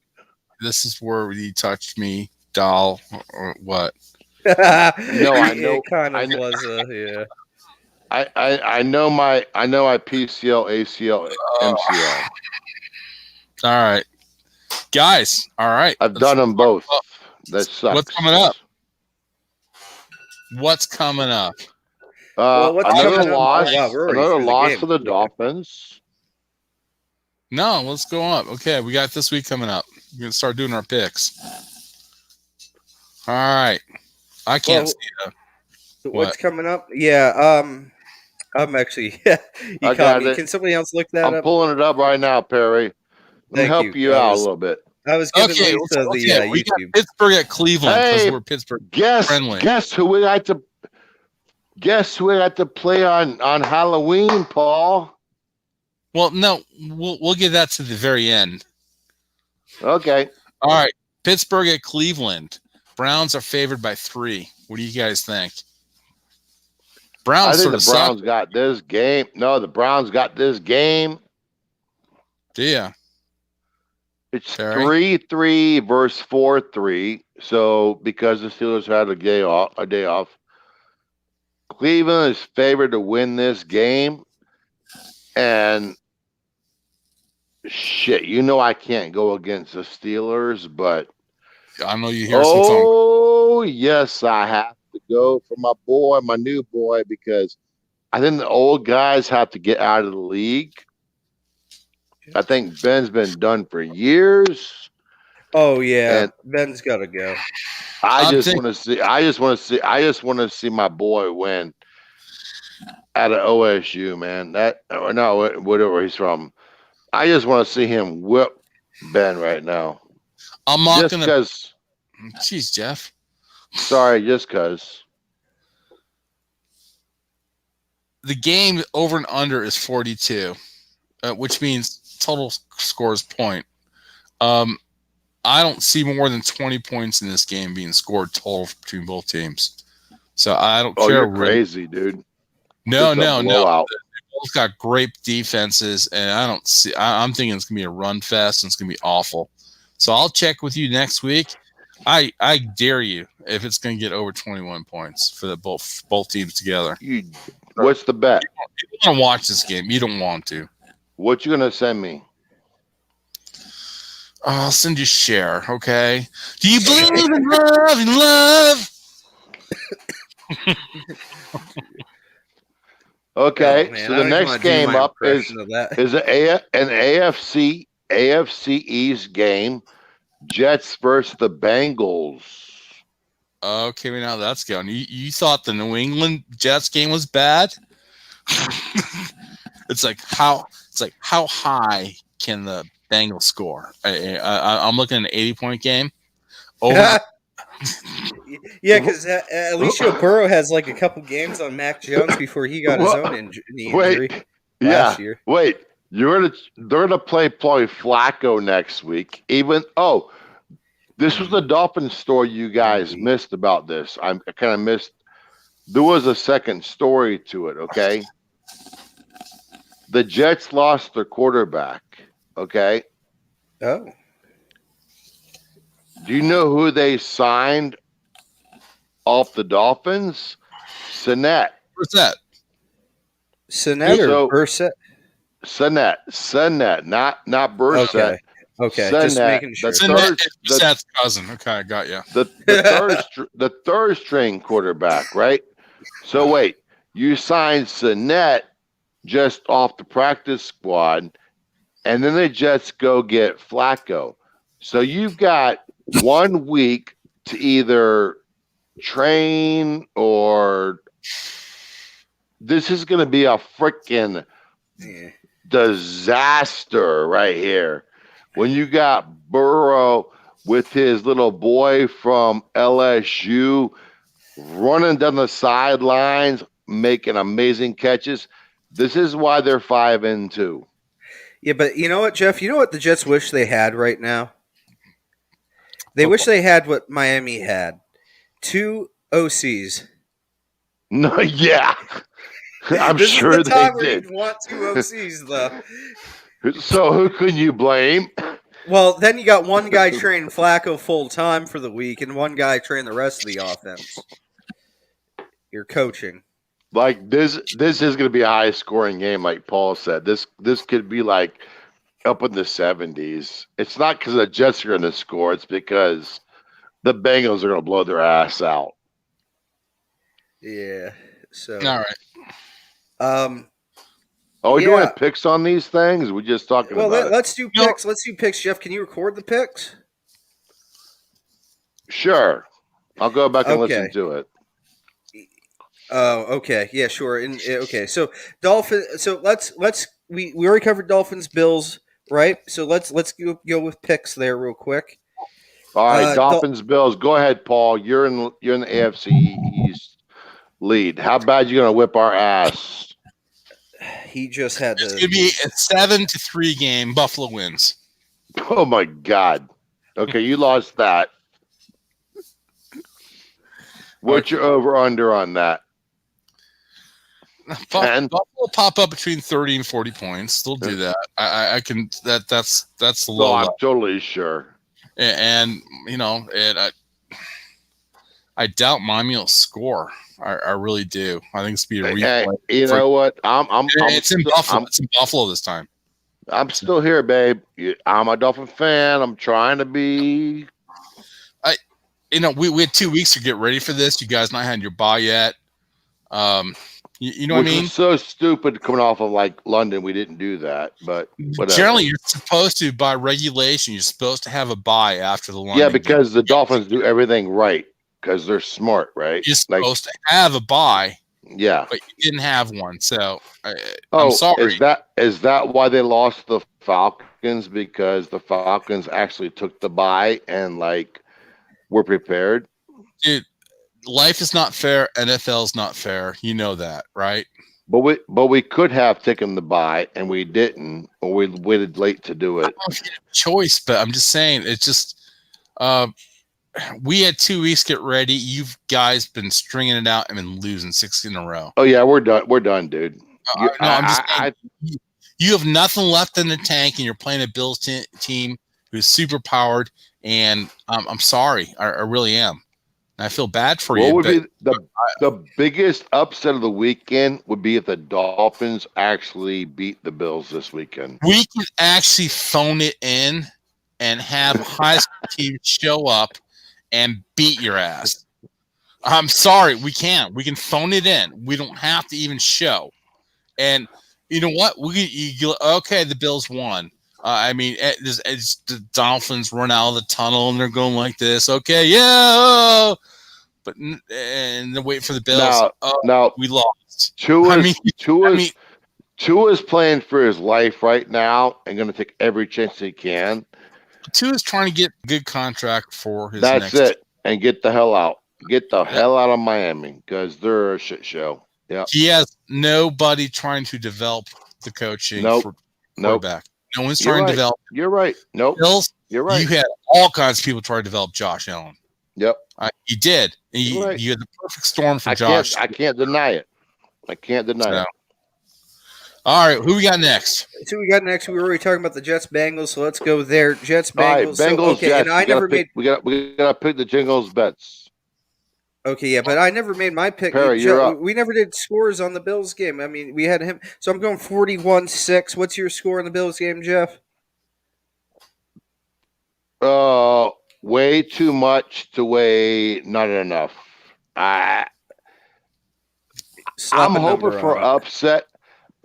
[SPEAKER 2] This is where you touched me, doll, or what?
[SPEAKER 3] No, I know.
[SPEAKER 1] It kind
[SPEAKER 3] I
[SPEAKER 1] of
[SPEAKER 3] know.
[SPEAKER 1] was yeah.
[SPEAKER 3] I know my PCL, ACL, MCL.
[SPEAKER 2] All right, guys. All right,
[SPEAKER 3] I've
[SPEAKER 2] let's
[SPEAKER 3] done them
[SPEAKER 2] talk
[SPEAKER 3] both.
[SPEAKER 2] about
[SPEAKER 3] That sucks.
[SPEAKER 2] What's coming up? What's coming up?
[SPEAKER 1] Well, what's
[SPEAKER 3] Another
[SPEAKER 1] coming up?
[SPEAKER 3] loss.
[SPEAKER 1] Oh, wow, we're already
[SPEAKER 3] Another
[SPEAKER 1] through the
[SPEAKER 3] loss
[SPEAKER 1] game.
[SPEAKER 3] for the Dolphins.
[SPEAKER 2] No, let's go up. Okay, we got this week coming up. We're gonna start doing our picks. All right, I can't
[SPEAKER 1] Well,
[SPEAKER 2] see that.
[SPEAKER 1] What's coming up? Yeah, I'm actually. You
[SPEAKER 3] I
[SPEAKER 1] caught
[SPEAKER 3] got
[SPEAKER 1] me.
[SPEAKER 3] it.
[SPEAKER 1] Can somebody else look that
[SPEAKER 3] I'm
[SPEAKER 1] up?
[SPEAKER 3] pulling it up right now, Perry. Let me
[SPEAKER 1] Thank
[SPEAKER 3] help you
[SPEAKER 1] I
[SPEAKER 3] out
[SPEAKER 1] was-
[SPEAKER 3] a little bit.
[SPEAKER 1] I was giving
[SPEAKER 2] Okay,
[SPEAKER 1] Lisa the
[SPEAKER 2] we got
[SPEAKER 1] YouTube.
[SPEAKER 2] Pittsburgh at Cleveland because
[SPEAKER 3] Hey,
[SPEAKER 2] we're Pittsburgh.
[SPEAKER 3] Guess who we got to play on Halloween, Paul?
[SPEAKER 2] Well, no, we'll get that to the very end.
[SPEAKER 3] Okay.
[SPEAKER 2] All right, Pittsburgh at Cleveland. Browns are favored by 3. What do you guys think?
[SPEAKER 3] I
[SPEAKER 2] Browns
[SPEAKER 3] think
[SPEAKER 2] sort
[SPEAKER 3] the
[SPEAKER 2] of
[SPEAKER 3] Browns
[SPEAKER 2] suck.
[SPEAKER 3] got this game. No, the Browns got this game.
[SPEAKER 2] Yeah.
[SPEAKER 3] It's
[SPEAKER 2] Terry?
[SPEAKER 3] 3-3 versus 4-3. So because the Steelers had a day off, Cleveland is favored to win this game. And shit, I can't go against the Steelers, but
[SPEAKER 2] I know you hear some phone.
[SPEAKER 3] oh yes, I have to go for my new boy, because I think the old guys have to get out of the league. I think Ben's been done for years.
[SPEAKER 1] Oh yeah,
[SPEAKER 3] And
[SPEAKER 1] Ben's got to go.
[SPEAKER 3] I just want to see my boy win out of OSU, man. Whatever he's from. I just want to see him whip Ben right now.
[SPEAKER 2] I'm not
[SPEAKER 3] Just
[SPEAKER 2] gonna.
[SPEAKER 3] because.
[SPEAKER 2] Jeez, Jeff.
[SPEAKER 3] Sorry, just because.
[SPEAKER 2] The game over and under is 42, which means total scores point. I don't see more than 20 points in this game being scored total between both teams. So I don't care.
[SPEAKER 3] You're crazy, dude.
[SPEAKER 2] No.
[SPEAKER 3] Blowout.
[SPEAKER 2] They both got great defenses, and I'm thinking it's gonna be a run fest and it's gonna be awful. So I'll check with you next week. I dare you if it's gonna get over 21 points for the both teams together.
[SPEAKER 3] What's the bet?
[SPEAKER 2] You want to watch this game? You don't want to.
[SPEAKER 3] What you gonna send me?
[SPEAKER 2] I'll send you share, okay? Do you believe in love and love?
[SPEAKER 3] Okay,
[SPEAKER 1] Oh, man,
[SPEAKER 3] so
[SPEAKER 1] I
[SPEAKER 3] the
[SPEAKER 1] don't
[SPEAKER 3] next
[SPEAKER 1] wanna do
[SPEAKER 3] game
[SPEAKER 1] my
[SPEAKER 3] up is
[SPEAKER 1] impression of that.
[SPEAKER 3] an AFC East game. Jets versus the Bengals.
[SPEAKER 2] Okay, now that's going. You thought the New England Jets game was bad? It's like how high can the Bengals score? I'm looking at an 80-point game. Over.
[SPEAKER 1] Yeah, because Alicia Burrow has like a couple games on Mac Jones before he got his own knee injury last year.
[SPEAKER 3] Wait, they're gonna play Flacco next week. This was the Dolphins story you guys missed about this. I kind of missed. There was a second story to it. Okay, the Jets lost their quarterback. Okay.
[SPEAKER 1] Oh.
[SPEAKER 3] Do you know who they signed off the Dolphins? Sinnett.
[SPEAKER 2] What's that?
[SPEAKER 1] Sinnett or Burset?
[SPEAKER 3] Sinnett, not Burset.
[SPEAKER 1] Okay,
[SPEAKER 3] Sinnett,
[SPEAKER 1] just making sure.
[SPEAKER 2] That's cousin. Okay, I got you.
[SPEAKER 3] The third string quarterback, right? So wait, you signed Sinnett just off the practice squad, and then the Jets go get Flacco. So you've got 1 week to either train or this is going to be a freaking disaster right here. When you got Burrow with his little boy from LSU running down the sidelines, making amazing catches. This is why they're 5-2.
[SPEAKER 1] Yeah, but you know what, Jeff? You know what the Jets wish they had right now? They wish they had what Miami had. 2 OCs.
[SPEAKER 3] No, yeah. I'm
[SPEAKER 1] this
[SPEAKER 3] sure
[SPEAKER 1] is the time
[SPEAKER 3] they
[SPEAKER 1] where
[SPEAKER 3] did.
[SPEAKER 1] you'd want 2 OCs, though.
[SPEAKER 3] So who can you blame?
[SPEAKER 1] Well, then you got one guy training Flacco full time for the week and one guy training the rest of the offense. You're coaching.
[SPEAKER 3] Like this is going to be a high scoring game, like Paul said. This could be like up in the 70s. It's not because the Jets are going to score. It's because the Bengals are going to blow their ass out.
[SPEAKER 1] Yeah. So.
[SPEAKER 2] All right.
[SPEAKER 3] Are we doing picks on these things? We're just talking about it.
[SPEAKER 1] Let's do picks. Let's do picks, Jeff. Can you record the picks?
[SPEAKER 3] Sure. I'll go back and listen to it.
[SPEAKER 1] Oh, okay. Yeah, sure. Okay. So Dolphins. So we already covered Dolphins, Bills, right? So let's go with picks there real quick.
[SPEAKER 3] All right, Dolphins, Bills. Go ahead, Paul. You're in the AFC East lead. How bad you gonna whip our ass?
[SPEAKER 1] He just had
[SPEAKER 2] It's gonna be a 7-3 game. Buffalo wins.
[SPEAKER 3] Oh my God. Okay, you lost that. What's your over under on that?
[SPEAKER 2] Buffalo pop up between 30 and 40 points. They'll do that. I can. That's the low.
[SPEAKER 3] I'm totally sure.
[SPEAKER 2] And you know, I doubt Miami will score. I really do. I think it's be a replay.
[SPEAKER 3] You know what?
[SPEAKER 2] It's in Buffalo. It's in Buffalo this time.
[SPEAKER 3] I'm still here, babe. I'm a Dolphin fan. I'm trying to be.
[SPEAKER 2] We had 2 weeks to get ready for this. You guys not had your bye yet. You know what I mean?
[SPEAKER 3] Was so stupid coming off of like London. We didn't do that, but whatever.
[SPEAKER 2] Generally, you're supposed to, by regulation, you're supposed to have a bye after the London.
[SPEAKER 3] Yeah, because the Dolphins do everything right because they're smart, right?
[SPEAKER 2] You're supposed to have a bye.
[SPEAKER 3] Yeah,
[SPEAKER 2] but you didn't have one, so I'm sorry.
[SPEAKER 3] Is that why they lost the Falcons? Because the Falcons actually took the bye and like were prepared.
[SPEAKER 2] Dude, life is not fair. NFL is not fair. You know that, right?
[SPEAKER 3] But we could have taken the bye and we didn't, or we waited late to do it.
[SPEAKER 2] I don't know if you had a choice, but I'm just saying it's just we had 2 weeks to get ready. You guys been stringing it out and been losing 6 in a row.
[SPEAKER 3] Oh yeah, we're done. We're done, dude.
[SPEAKER 2] I'm just saying, you have nothing left in the tank, and you're playing a Bills team who's super powered. And I'm sorry, I really am. I feel bad for you.
[SPEAKER 3] What would be the biggest upset of the weekend would be if the Dolphins actually beat the Bills this weekend.
[SPEAKER 2] We can actually phone it in and have high school teams show up and beat your ass. I'm sorry, we can. We can phone it in. We don't have to even show. And you know what? Okay, the Bills won. I mean, it's the Dolphins run out of the tunnel and they're going like this. Okay, yeah. But and they're waiting for the Bills.
[SPEAKER 3] Now
[SPEAKER 2] we lost.
[SPEAKER 3] Tua's playing for his life right now and going to take every chance he can.
[SPEAKER 2] Tua's trying to get a good contract for his
[SPEAKER 3] That's it. And get the hell out. Get the hell out of Miami because they're a shit show. Yeah.
[SPEAKER 2] He has nobody trying to develop the coaching for quarterback. No one's trying to develop.
[SPEAKER 3] You're right. Nope.
[SPEAKER 2] Bills,
[SPEAKER 3] you're right.
[SPEAKER 2] You had all kinds of people trying to develop Josh Allen.
[SPEAKER 3] Yep.
[SPEAKER 2] You did. You had the perfect storm for Josh.
[SPEAKER 3] I can't deny it. It.
[SPEAKER 2] All right. Who we got next?
[SPEAKER 1] We were already talking about the Jets Bengals, so let's go there. Jets Bengals.
[SPEAKER 3] All right, Bengals. Jets.
[SPEAKER 1] And
[SPEAKER 3] we gotta pick the Jingles bets.
[SPEAKER 1] Okay, yeah, but I never made my pick.
[SPEAKER 3] Perry, you're up.
[SPEAKER 1] We never did scores on the Bills game. I mean, we had him. So I'm going 41-6. What's your score on the Bills game, Jeff?
[SPEAKER 3] Way too much to weigh not enough. I'm hoping for upset.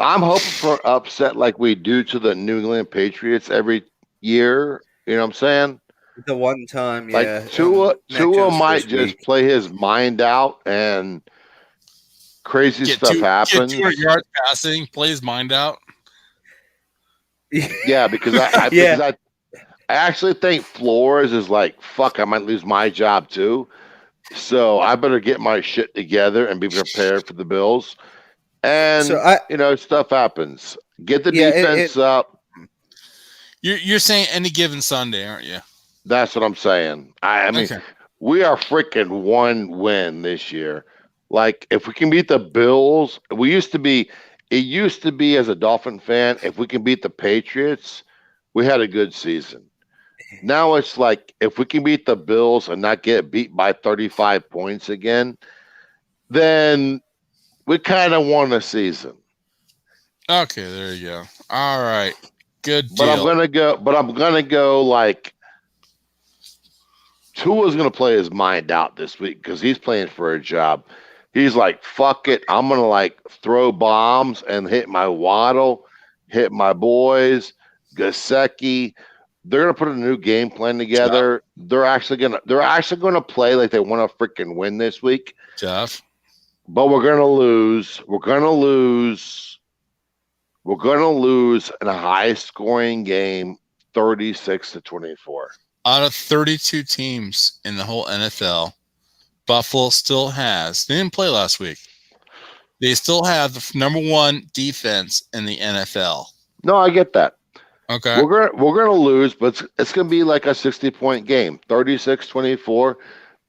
[SPEAKER 3] I'm hoping for an upset like we do to the New England Patriots every year. You know what I'm saying?
[SPEAKER 1] The one time,
[SPEAKER 3] Like
[SPEAKER 1] yeah, Mac
[SPEAKER 3] Tua
[SPEAKER 1] Jones'
[SPEAKER 3] might
[SPEAKER 1] first
[SPEAKER 3] just
[SPEAKER 1] week.
[SPEAKER 3] play his mind out and crazy stuff
[SPEAKER 2] Get 200
[SPEAKER 3] happens.
[SPEAKER 2] yards passing, play his mind out.
[SPEAKER 3] Yeah, because I actually think Flores is like, fuck, I might lose my job too. So I better get my shit together and be prepared for the Bills.
[SPEAKER 1] So
[SPEAKER 3] And stuff happens. Get the
[SPEAKER 1] yeah,
[SPEAKER 3] defense up.
[SPEAKER 2] You're saying any given Sunday, aren't you?
[SPEAKER 3] That's what I'm saying. I mean,
[SPEAKER 2] Okay.
[SPEAKER 3] we are freaking one win this year. Like, if we can beat the Bills, it used to be as a Dolphin fan, if we can beat the Patriots, we had a good season. Now it's like, if we can beat the Bills and not get beat by 35 points again, then we kind of won a season.
[SPEAKER 2] Okay, there you go. All right. Good deal.
[SPEAKER 3] But I'm gonna go like Tua's gonna play his mind out this week because he's playing for a job. He's like, fuck it, I'm gonna like throw bombs and hit my Waddle, hit my boys, Gasecki. They're gonna put a new game plan together.
[SPEAKER 2] Jeff.
[SPEAKER 3] They're actually gonna play like they want to freaking win this week.
[SPEAKER 2] Jeff.
[SPEAKER 3] But we're gonna lose. We're gonna lose in a high scoring game, 36-24.
[SPEAKER 2] Out of 32 teams in the whole NFL, Buffalo still has. They didn't play last week. They still have the number one defense in the NFL.
[SPEAKER 3] No, I get that.
[SPEAKER 2] Okay.
[SPEAKER 3] We're gonna lose, but it's gonna be like a 60-point game, 36-24.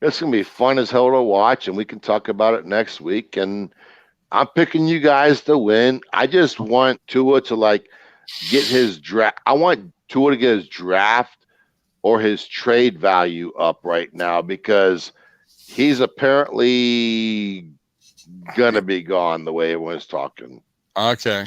[SPEAKER 3] It's gonna be fun as hell to watch, and we can talk about it next week. And I'm picking you guys to win. I just want Tua to like get his draft. I want Tua to get his draft or his trade value up right now because he's apparently gonna be gone the way everyone's talking.
[SPEAKER 2] Okay.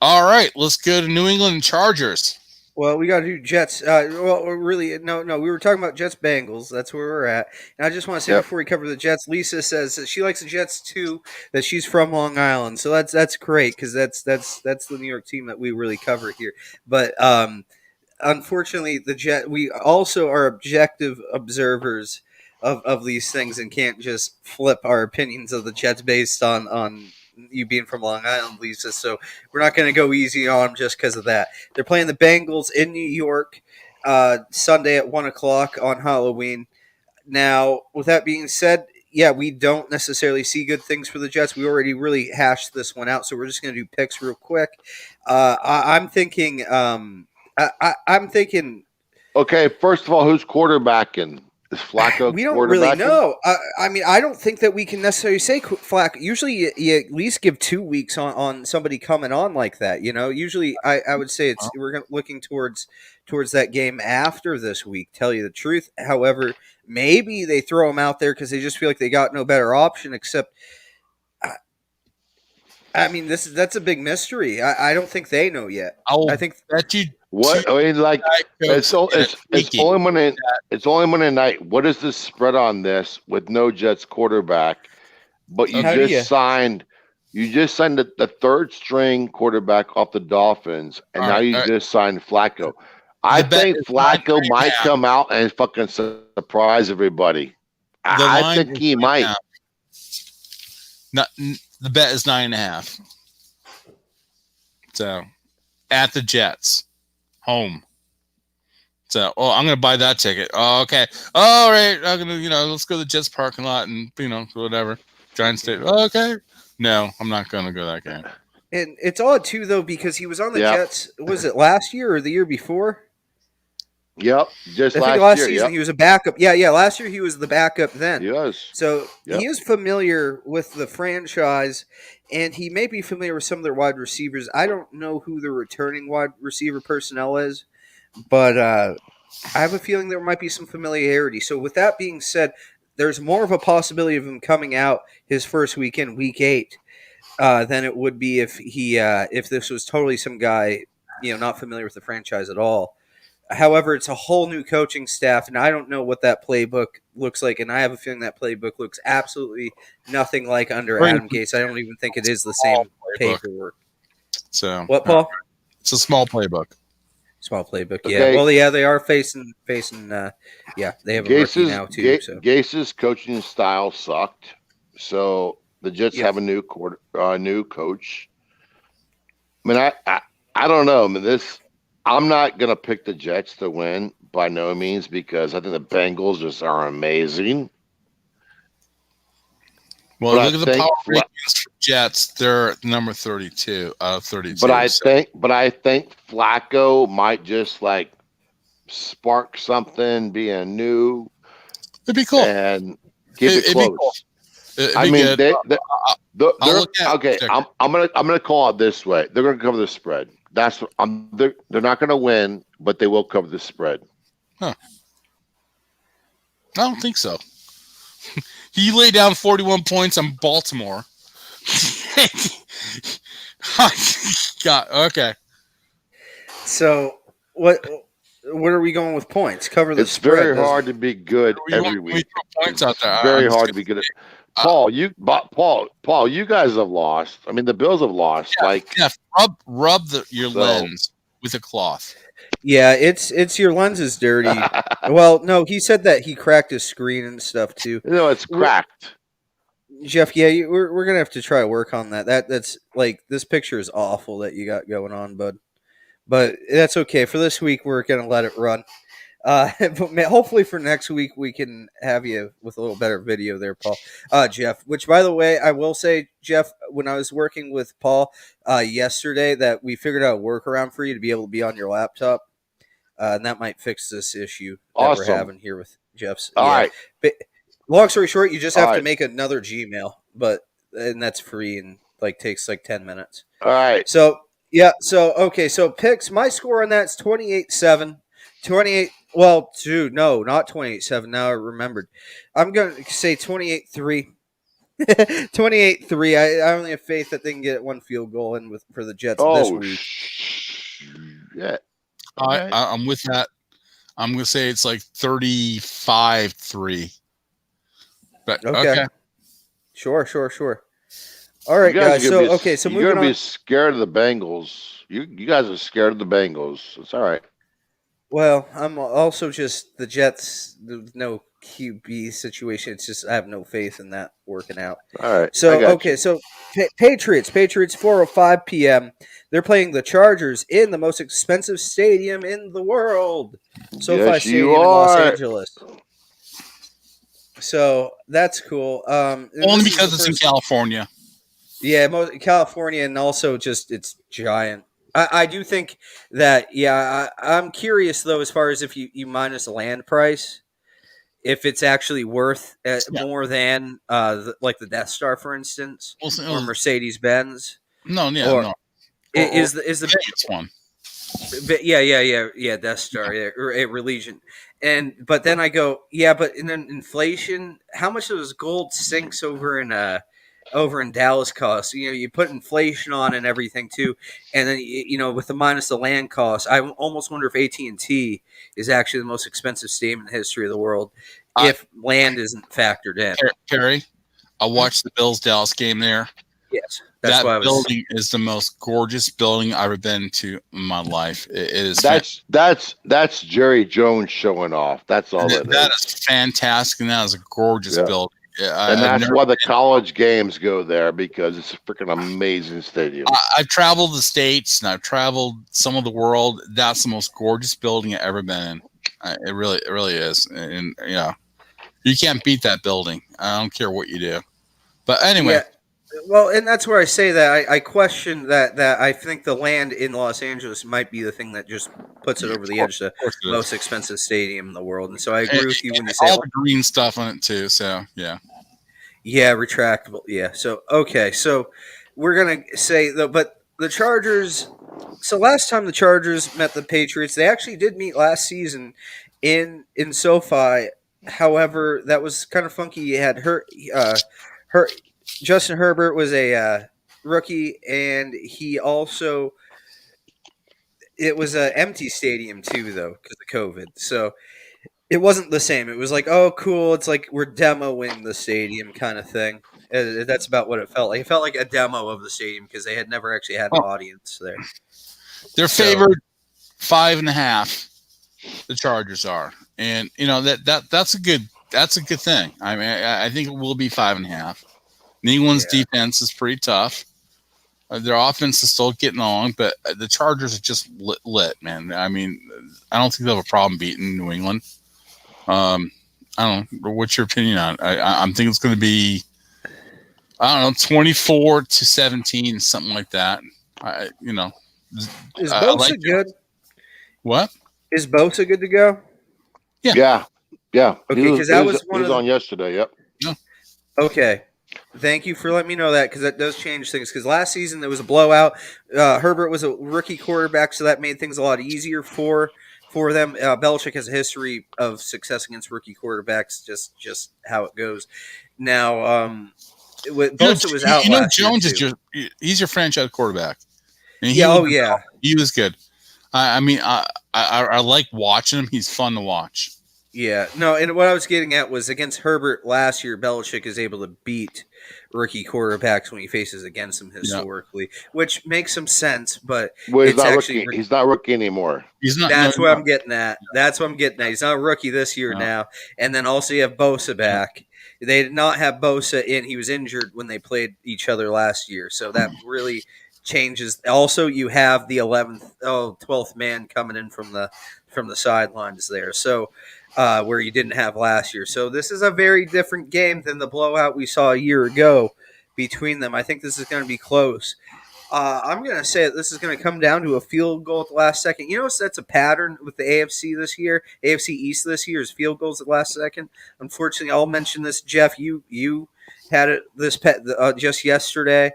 [SPEAKER 2] All right, let's go to New England Chargers.
[SPEAKER 1] Well, we got to do Jets. Well, really, no. We were talking about Jets Bengals. That's where we're at. And I just want to say before we cover the Jets, Lisa says that she likes the Jets too. That she's from Long Island, so that's great because that's the New York team that we really cover here. But unfortunately, we also are objective observers of these things and can't just flip our opinions of the Jets based on you being from Long Island, Lisa. So we're not going to go easy on them just because of that. They're playing the Bengals in New York Sunday at 1:00 on Halloween. Now, with that being said, yeah, we don't necessarily see good things for the Jets. We already really hashed this one out, so we're just going to do picks real quick. I'm thinking. I'm thinking.
[SPEAKER 3] Okay, first of all, who's quarterbacking? Is Flacco?
[SPEAKER 1] We don't really know. I mean, I don't think that we can necessarily say Flacco. Usually, you at least give 2 weeks on somebody coming on like that. Usually, I would say we're looking towards that game after this week. Tell you the truth. However, maybe they throw him out there because they just feel like they got no better option. Except, I mean, that's a big mystery. I don't think they know yet.
[SPEAKER 2] I think that you.
[SPEAKER 3] What I mean, like it's only Monday night. What is the spread on this with no Jets quarterback? But you just signed the third string quarterback off the Dolphins, and now you just signed Flacco. I think Flacco might come out and fucking surprise everybody. I think he might.
[SPEAKER 2] The bet is 9.5. So at the Jets. Home. So, I'm going to buy that ticket. Oh, okay. All right. I'm going to, let's go to the Jets parking lot and, whatever. Giants State. Okay. No, I'm not going to go to that game.
[SPEAKER 1] And it's odd, too, though, because he was on the Jets, was it last year or the year before?
[SPEAKER 3] Yep.
[SPEAKER 1] I think last season he was a backup. Yeah. Last year he was the backup then.
[SPEAKER 3] Yes.
[SPEAKER 1] So he is familiar with the franchise, and he may be familiar with some of their wide receivers. I don't know who the returning wide receiver personnel is, but I have a feeling there might be some familiarity. So with that being said, there's more of a possibility of him coming out his first weekend, week 8, than it would be if this was totally some guy, not familiar with the franchise at all. However, it's a whole new coaching staff, and I don't know what that playbook looks like, and I have a feeling that playbook looks absolutely nothing like under Adam Gase. I don't even think it is the same paperwork.
[SPEAKER 2] So
[SPEAKER 1] What, Paul?
[SPEAKER 2] It's a small playbook.
[SPEAKER 1] Small playbook, yeah.
[SPEAKER 3] Okay.
[SPEAKER 1] Well, yeah, they are facing. They have a rookie now too. So
[SPEAKER 3] Gase's coaching style sucked. So the Jets
[SPEAKER 1] Yeah.
[SPEAKER 3] have a new coach. I mean, I don't know. I mean, I'm not gonna pick the Jets to win by no means because I think the Bengals just are amazing.
[SPEAKER 2] Well,
[SPEAKER 3] But
[SPEAKER 2] look at the power rankings for Jets. They're number 32 out of 32.
[SPEAKER 3] But I think Flacco might just like spark something, being new.
[SPEAKER 2] It'd be cool
[SPEAKER 3] and keep it close.
[SPEAKER 2] Cool.
[SPEAKER 3] I mean,
[SPEAKER 2] good.
[SPEAKER 3] okay. I'm gonna call it this way. They're gonna cover the spread. That's what they're not gonna win, but they will cover the spread.
[SPEAKER 2] Huh. I don't think so. He laid down 41 points on Baltimore. God, okay.
[SPEAKER 1] So what are we going with points? Cover the spread.
[SPEAKER 3] It's very hard to be good every week.
[SPEAKER 2] Points out there.
[SPEAKER 3] It's very hard to be good. Paul, you guys have lost. I mean, the Bills have lost.
[SPEAKER 2] Rub your lens with a cloth.
[SPEAKER 1] Yeah, it's your lens is dirty. Well, no, he said that he cracked his screen and stuff too.
[SPEAKER 3] No, it's cracked.
[SPEAKER 1] Jeff, yeah, we're gonna have to try to work on that. That's like this picture is awful that you got going on, bud. But that's okay. For this week, we're gonna let it run. But hopefully for next week we can have you with a little better video there, Paul. Jeff, which by the way, I will say, Jeff, when I was working with Paul yesterday, that we figured out a workaround for you to be able to be on your laptop, and that might fix this issue that we're having here with Jeff's.
[SPEAKER 3] All right.
[SPEAKER 1] But long story short, you just have to make another Gmail, and that's free and takes 10 minutes.
[SPEAKER 3] All right.
[SPEAKER 1] So yeah, so picks. My score on that's 28-7. 28. Well, dude, no, not 28-7. Now I remembered. I'm going to say 28-3. 28-3. I only have faith that they can get one field goal in for the Jets this week.
[SPEAKER 3] Yeah.
[SPEAKER 2] I'm with that. I'm going to say it's 35-3. But okay.
[SPEAKER 1] Sure. All right, guys. So
[SPEAKER 3] you're
[SPEAKER 1] moving on.
[SPEAKER 3] You're going to be scared of the Bengals. You guys are scared of the Bengals. It's all right.
[SPEAKER 1] Well, I'm also just the Jets. No QB situation. It's just I have no faith in that working out.
[SPEAKER 3] All right.
[SPEAKER 1] So so Patriots 4:05 p.m. They're playing the Chargers in the most expensive stadium in the world, SoFi Stadium in Los Angeles. So that's cool.
[SPEAKER 2] Only because it's in California.
[SPEAKER 1] Yeah, California, and also just it's giant. I do think that, I'm curious, though, as far as if you minus the land price, if it's actually worth more than the Death Star, for instance, or Mercedes-Benz.
[SPEAKER 2] No.
[SPEAKER 1] Is the
[SPEAKER 2] Patriots one.
[SPEAKER 1] Yeah, Death Star, or Legion. But then I go, but in inflation, how much of this gold sinks over in Dallas costs? You put inflation on and everything too, and then with the minus the land costs, I almost wonder if AT&T is actually the most expensive stadium in the history of the world if land isn't factored in.
[SPEAKER 2] Perry, I watched the Bills Dallas game there.
[SPEAKER 1] Yes,
[SPEAKER 2] that building is the most gorgeous building I've ever been to in my life. It is.
[SPEAKER 3] That's Jerry Jones showing off. That's all.
[SPEAKER 2] That is fantastic, and that is a gorgeous building. Yeah,
[SPEAKER 3] and that's why the college games go there, because it's a freaking amazing stadium.
[SPEAKER 2] I've traveled the States and I've traveled some of the world. That's the most gorgeous building I've ever been in. It really is. And you can't beat that building. I don't care what you do. But anyway.
[SPEAKER 1] Yeah. Well, and that's where I say that I question that I think the land in Los Angeles might be the thing that just puts it over the edge, the most expensive stadium in the world. And so I agree with you when you say
[SPEAKER 2] all the green stuff on it too. So yeah,
[SPEAKER 1] retractable. Yeah. So okay, so we're gonna say though, but the Chargers. So last time the Chargers met the Patriots, they actually did meet last season in SoFi. However, that was kind of funky. You had Justin Herbert was a rookie, and it was an empty stadium too, though, because of COVID. So it wasn't the same. It was like, oh, cool. It's like we're demoing the stadium kind of thing. That's about what it felt like. It felt like a demo of the stadium because they had never actually had an audience there.
[SPEAKER 2] They're favored 5.5. The Chargers are, and that's a good thing. I mean, I think it will be 5.5. New England's defense is pretty tough. Their offense is still getting along, but the Chargers are just lit, man. I mean, I don't think they'll have a problem beating New England. I don't know. What's your opinion on it? I'm thinking it's going to be, 24-17, something like that.
[SPEAKER 1] Is Bosa good?
[SPEAKER 2] What?
[SPEAKER 1] Is Bosa good to go?
[SPEAKER 3] Yeah.
[SPEAKER 1] Okay, because that was one
[SPEAKER 3] he was on yesterday. Yep.
[SPEAKER 2] Yeah.
[SPEAKER 1] Okay. Thank you for letting me know that because that does change things. Because last season there was a blowout. Herbert was a rookie quarterback, so that made things a lot easier for them. Belichick has a history of success against rookie quarterbacks. Just how it goes. Now, Bosa was out.
[SPEAKER 2] Jones is he's your franchise quarterback. And
[SPEAKER 1] he
[SPEAKER 2] was good. I mean, I like watching him. He's fun to watch.
[SPEAKER 1] Yeah, no, and what I was getting at was against Herbert last year, Belichick is able to beat rookie quarterbacks when he faces against them historically, which makes some sense. But
[SPEAKER 3] he's not rookie. He's not rookie anymore.
[SPEAKER 2] He's not.
[SPEAKER 1] That's what I'm getting at. That's what I'm getting at. He's not a rookie this year now. And then also you have Bosa back. They did not have Bosa in. He was injured when they played each other last year, so that really changes. Also, you have the 12th man coming in from the sidelines there. So. Where you didn't have last year. So this is a very different game than the blowout we saw a year ago between them. I think this is going to be close. I'm going to say that this is going to come down to a field goal at the last second. That's a pattern with the AFC this year. AFC East this year is field goals at the last second. Unfortunately, I'll mention this, Jeff. You had it just yesterday.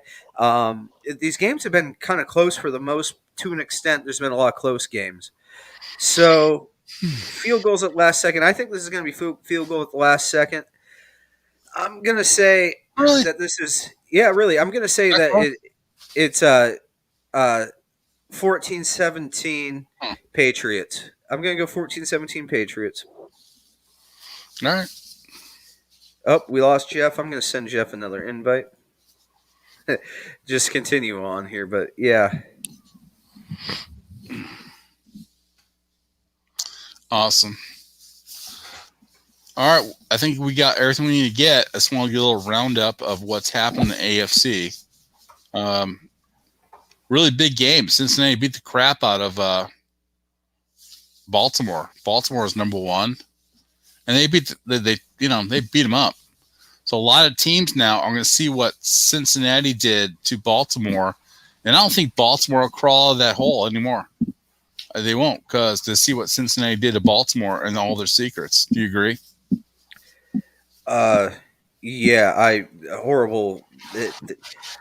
[SPEAKER 1] These games have been kind of close for the most, to an extent. There's been a lot of close games. So field goals at the last second. I think this is going to be field goal at the last second. I'm going to say that this is really. I'm going to say that it's 14-17 Patriots. I'm going to go 14-17 Patriots.
[SPEAKER 2] All right.
[SPEAKER 1] Oh, we lost Jeff. I'm going to send Jeff another invite. Just continue on here, but yeah. Awesome.
[SPEAKER 2] All right. I think we got everything we need to get. I just want to get a little roundup of what's happened in the AFC. Really big game. Cincinnati beat the crap out of Baltimore. Baltimore is number one, and they beat them up. So a lot of teams now are going to see what Cincinnati did to Baltimore, and I don't think Baltimore will crawl out of that hole anymore. They won't, because to see what Cincinnati did to Baltimore and all their secrets. Do you agree?
[SPEAKER 1] Horrible.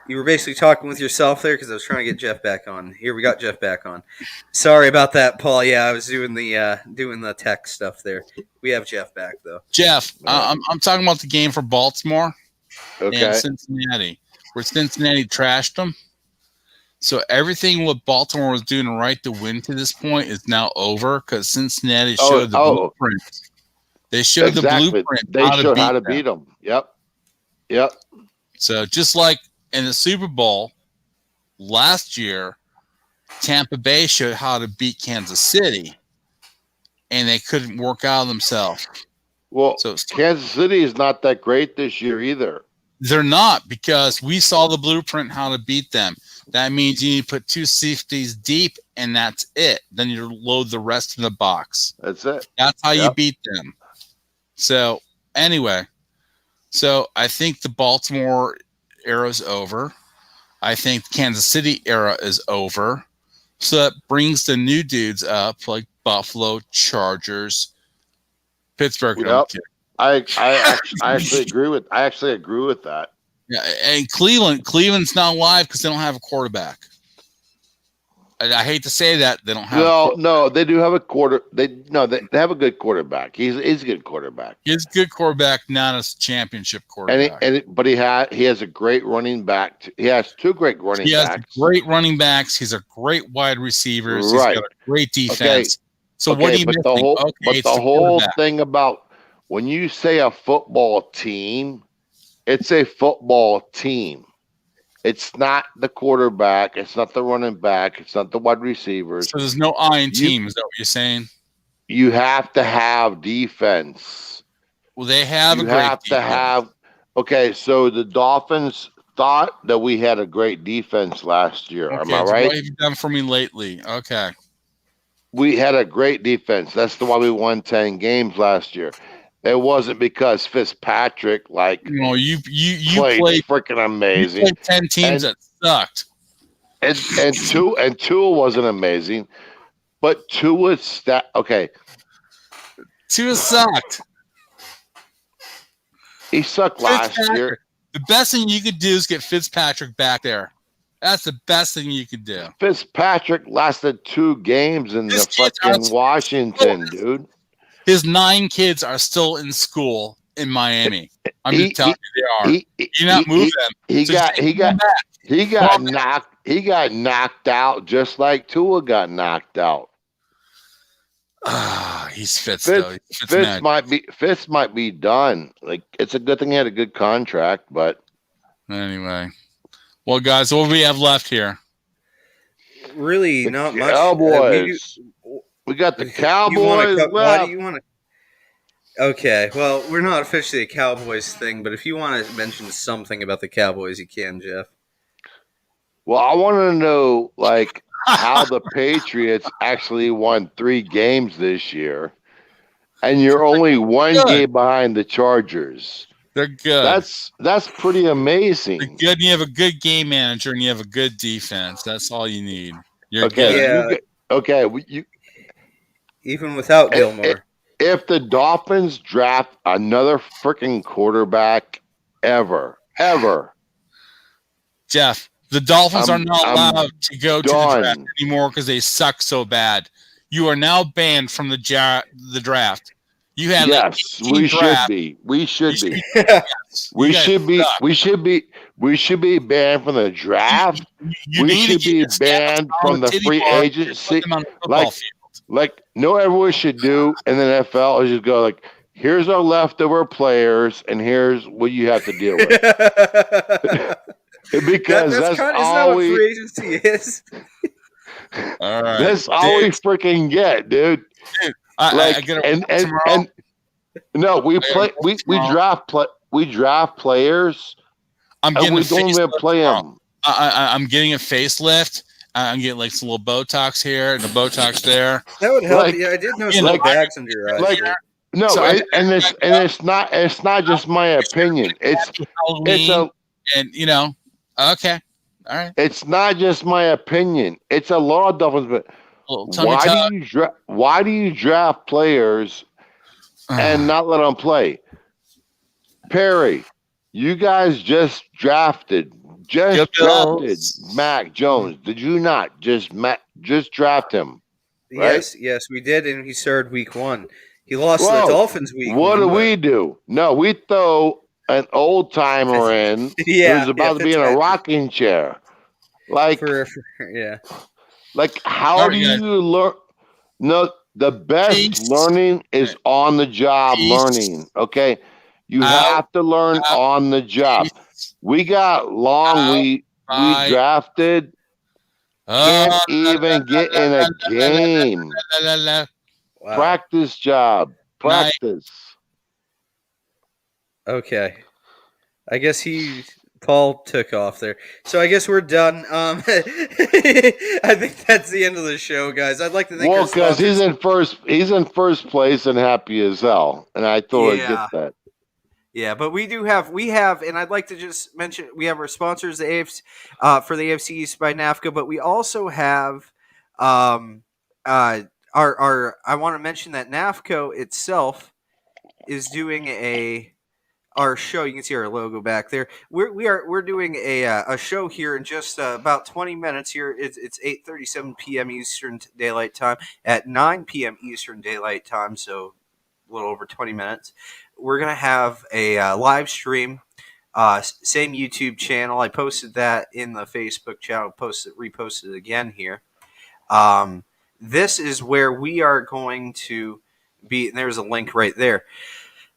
[SPEAKER 1] You were basically talking with yourself there because I was trying to get Jeff back on. Here, we got Jeff back on. Sorry about that, Paul. Yeah, I was doing the tech stuff there. We have Jeff back though.
[SPEAKER 2] Jeff, I'm talking about the game for Baltimore
[SPEAKER 3] and
[SPEAKER 2] Cincinnati, where Cincinnati trashed them. So everything what Baltimore was doing right to win to this point is now over because Cincinnati showed the blueprint. They showed the blueprint.
[SPEAKER 3] They showed how to beat them. Yep.
[SPEAKER 2] So just like in the Super Bowl last year, Tampa Bay showed how to beat Kansas City, and they couldn't work out of themselves.
[SPEAKER 3] Well, Kansas City is not that great this year either.
[SPEAKER 2] They're not, because we saw the blueprint how to beat them. That means you need to put two safeties deep, and that's it. Then you load the rest in the box.
[SPEAKER 3] That's it.
[SPEAKER 2] That's how you beat them. So, anyway, I think the Baltimore era is over. I think the Kansas City era is over. So that brings the new dudes up, like Buffalo, Chargers, Pittsburgh.
[SPEAKER 3] Yep. I actually agree with that.
[SPEAKER 2] Yeah, and Cleveland's not live because they don't have a quarterback. I hate to say that they don't have.
[SPEAKER 3] No, they do have a They have a good quarterback. He's a good quarterback.
[SPEAKER 2] He's a good quarterback, not a championship quarterback.
[SPEAKER 3] But he has a great running back. He has two great running backs.
[SPEAKER 2] He has great running backs. He's a great wide receivers. Right. He's got a great defense. Okay. So what do you missing?
[SPEAKER 3] The whole thing about when you say a football team, It's a football team. It's not the quarterback. It's not the running back. It's not the wide receivers.
[SPEAKER 2] So there's no iron team. Is that what you're saying?
[SPEAKER 3] You have to have defense.
[SPEAKER 2] Well, they have
[SPEAKER 3] You
[SPEAKER 2] a great
[SPEAKER 3] have to
[SPEAKER 2] defense.
[SPEAKER 3] have. Okay, so the Dolphins thought that we had a great defense last year.
[SPEAKER 2] Okay,
[SPEAKER 3] Am I
[SPEAKER 2] so
[SPEAKER 3] right?
[SPEAKER 2] what have you done for me lately? Okay.
[SPEAKER 3] We had a great defense. That's the why we won 10 games last year. It wasn't because Fitzpatrick
[SPEAKER 2] No, you
[SPEAKER 3] played
[SPEAKER 2] played
[SPEAKER 3] freaking amazing.
[SPEAKER 2] You played 10 teams that sucked.
[SPEAKER 3] And Tua wasn't amazing, but Tua's okay.
[SPEAKER 2] Tua sucked.
[SPEAKER 3] He sucked last year.
[SPEAKER 2] The best thing you could do is get Fitzpatrick back there. That's the best thing you could do.
[SPEAKER 3] Fitzpatrick lasted 2 games in the fucking Washington, dude.
[SPEAKER 2] His 9 kids are still in school in Miami. I'm just telling you they are. You not move them.
[SPEAKER 3] He got knocked out just like Tua got knocked out.
[SPEAKER 2] He's Fitz though.
[SPEAKER 3] Fitz might be done. Like, it's a good thing he had a good contract, but
[SPEAKER 2] anyway. Well, guys, what do we have left here?
[SPEAKER 1] Really, not much.
[SPEAKER 3] Cowboys. We got the Cowboys.
[SPEAKER 1] Why do you want to? Okay, well, we're not officially a Cowboys thing, but if you want to mention something about the Cowboys, you can, Jeff.
[SPEAKER 3] Well, I want to know, like, how the Patriots actually won 3 games this year, and you're only 1 game behind the Chargers.
[SPEAKER 2] They're good.
[SPEAKER 3] That's pretty amazing.
[SPEAKER 2] They're good. And you have a good game manager, and you have a good defense. That's all you need. You're
[SPEAKER 3] good.
[SPEAKER 2] Yeah.
[SPEAKER 1] Even without Gilmore.
[SPEAKER 3] If the Dolphins draft another freaking quarterback ever,
[SPEAKER 2] Jeff, the Dolphins are not allowed to go to the draft anymore because they suck so bad. You are now banned from the draft. You had
[SPEAKER 3] we should be. We should be. We should be banned from the draft. We should be banned from the free agency. Like everyone should do in the NFL is just go like, here's our leftover players, and here's what you have to deal with. Because that's all we.
[SPEAKER 1] Free agency is.
[SPEAKER 2] All right,
[SPEAKER 3] that's all we freaking get, dude. No, we draft players.
[SPEAKER 2] I'm getting
[SPEAKER 3] we don't even play them.
[SPEAKER 2] I'm getting a facelift. I'm getting like some little Botox here and the Botox there.
[SPEAKER 1] That would help. Yeah, I did know some bags under your eyes.
[SPEAKER 3] It's not just my opinion.
[SPEAKER 2] Okay, all right.
[SPEAKER 3] It's not just my opinion. It's a lot of Dolphins. But why do you draft players and not let them play? Perry, you guys just drafted Mac Jones. Did you not just draft him? Right?
[SPEAKER 1] Yes, we did, and he started week 1. He lost to the Dolphins week 1.
[SPEAKER 3] What do we do? No, we throw an old timer in who's about to be in a rocking chair. Like, like how do you learn? No, the best learning is on the job learning. Okay, you have to learn on the job. We got long. We drafted. Can't even get in a game. Wow. Practice job. Practice.
[SPEAKER 1] Okay. I guess Paul took off there. So I guess we're done. I think that's the end of the show, guys. I'd like to thank
[SPEAKER 3] because he's in first place and happy as hell. And I thought I'd get that.
[SPEAKER 1] Yeah, but we have, and I'd like to just mention, we have our sponsors, the AFC, for the AFC East by NAFCo, but we also have I want to mention that NAFCo itself is doing our show. You can see our logo back there. We're doing a show here in just about 20 minutes here. It's 8:37 p.m. Eastern Daylight Time at 9 p.m. Eastern Daylight Time, so a little over 20 minutes. We're going to have a live stream, same YouTube channel. I posted that in the Facebook channel, reposted it again here. This is where we are going to be, and there's a link right there.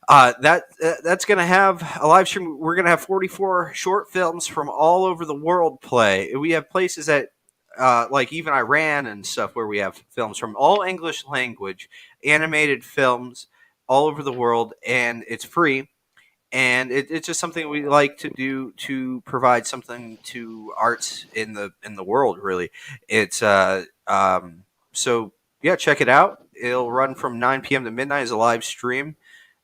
[SPEAKER 1] That's going to have a live stream. We're going to have 44 short films from all over the world play. We have places that, like even Iran and stuff, where we have films from all English language, animated films all over the world, and it's free. And it's just something we like to do to provide something to arts in the world. Really, it's so yeah, check it out. It'll run from 9 p.m. to midnight as a live stream.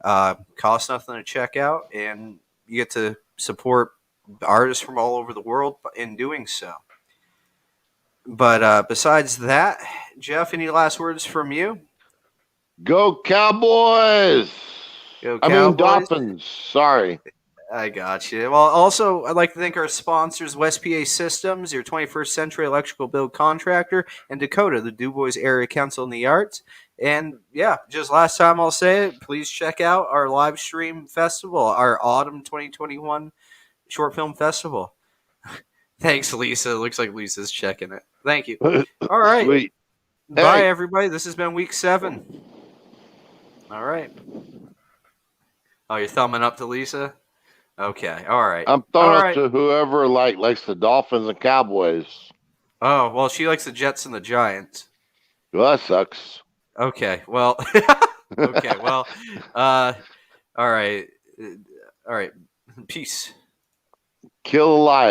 [SPEAKER 1] Costs nothing to check out, and you get to support artists from all over the world in doing so. But besides that, Jeff, any last words from you?
[SPEAKER 3] Go Cowboys!
[SPEAKER 1] Go
[SPEAKER 3] I mean
[SPEAKER 1] Cowboys.
[SPEAKER 3] Dolphins. Sorry.
[SPEAKER 1] I got you. Well, also, I'd like to thank our sponsors, West PA Systems, your 21st century electrical build contractor, and Dakota, the DuBois Area Council in the Arts. And yeah, just last time I'll say it, please check out our live stream festival, our Autumn 2021 Short Film Festival. Thanks, Lisa. It looks like Lisa's checking it. Thank you. All right.
[SPEAKER 3] Sweet.
[SPEAKER 1] Bye,
[SPEAKER 3] Hey.
[SPEAKER 1] everybody. This has been week 7. All right. Oh, you're thumbing up to Lisa? Okay. All right.
[SPEAKER 3] I'm throwing up to whoever likes the Dolphins and Cowboys.
[SPEAKER 1] Oh, well, she likes the Jets and the Giants.
[SPEAKER 3] Well, that sucks.
[SPEAKER 1] Okay. Well, okay. Well, all right. All right. Peace.
[SPEAKER 3] Kill alive.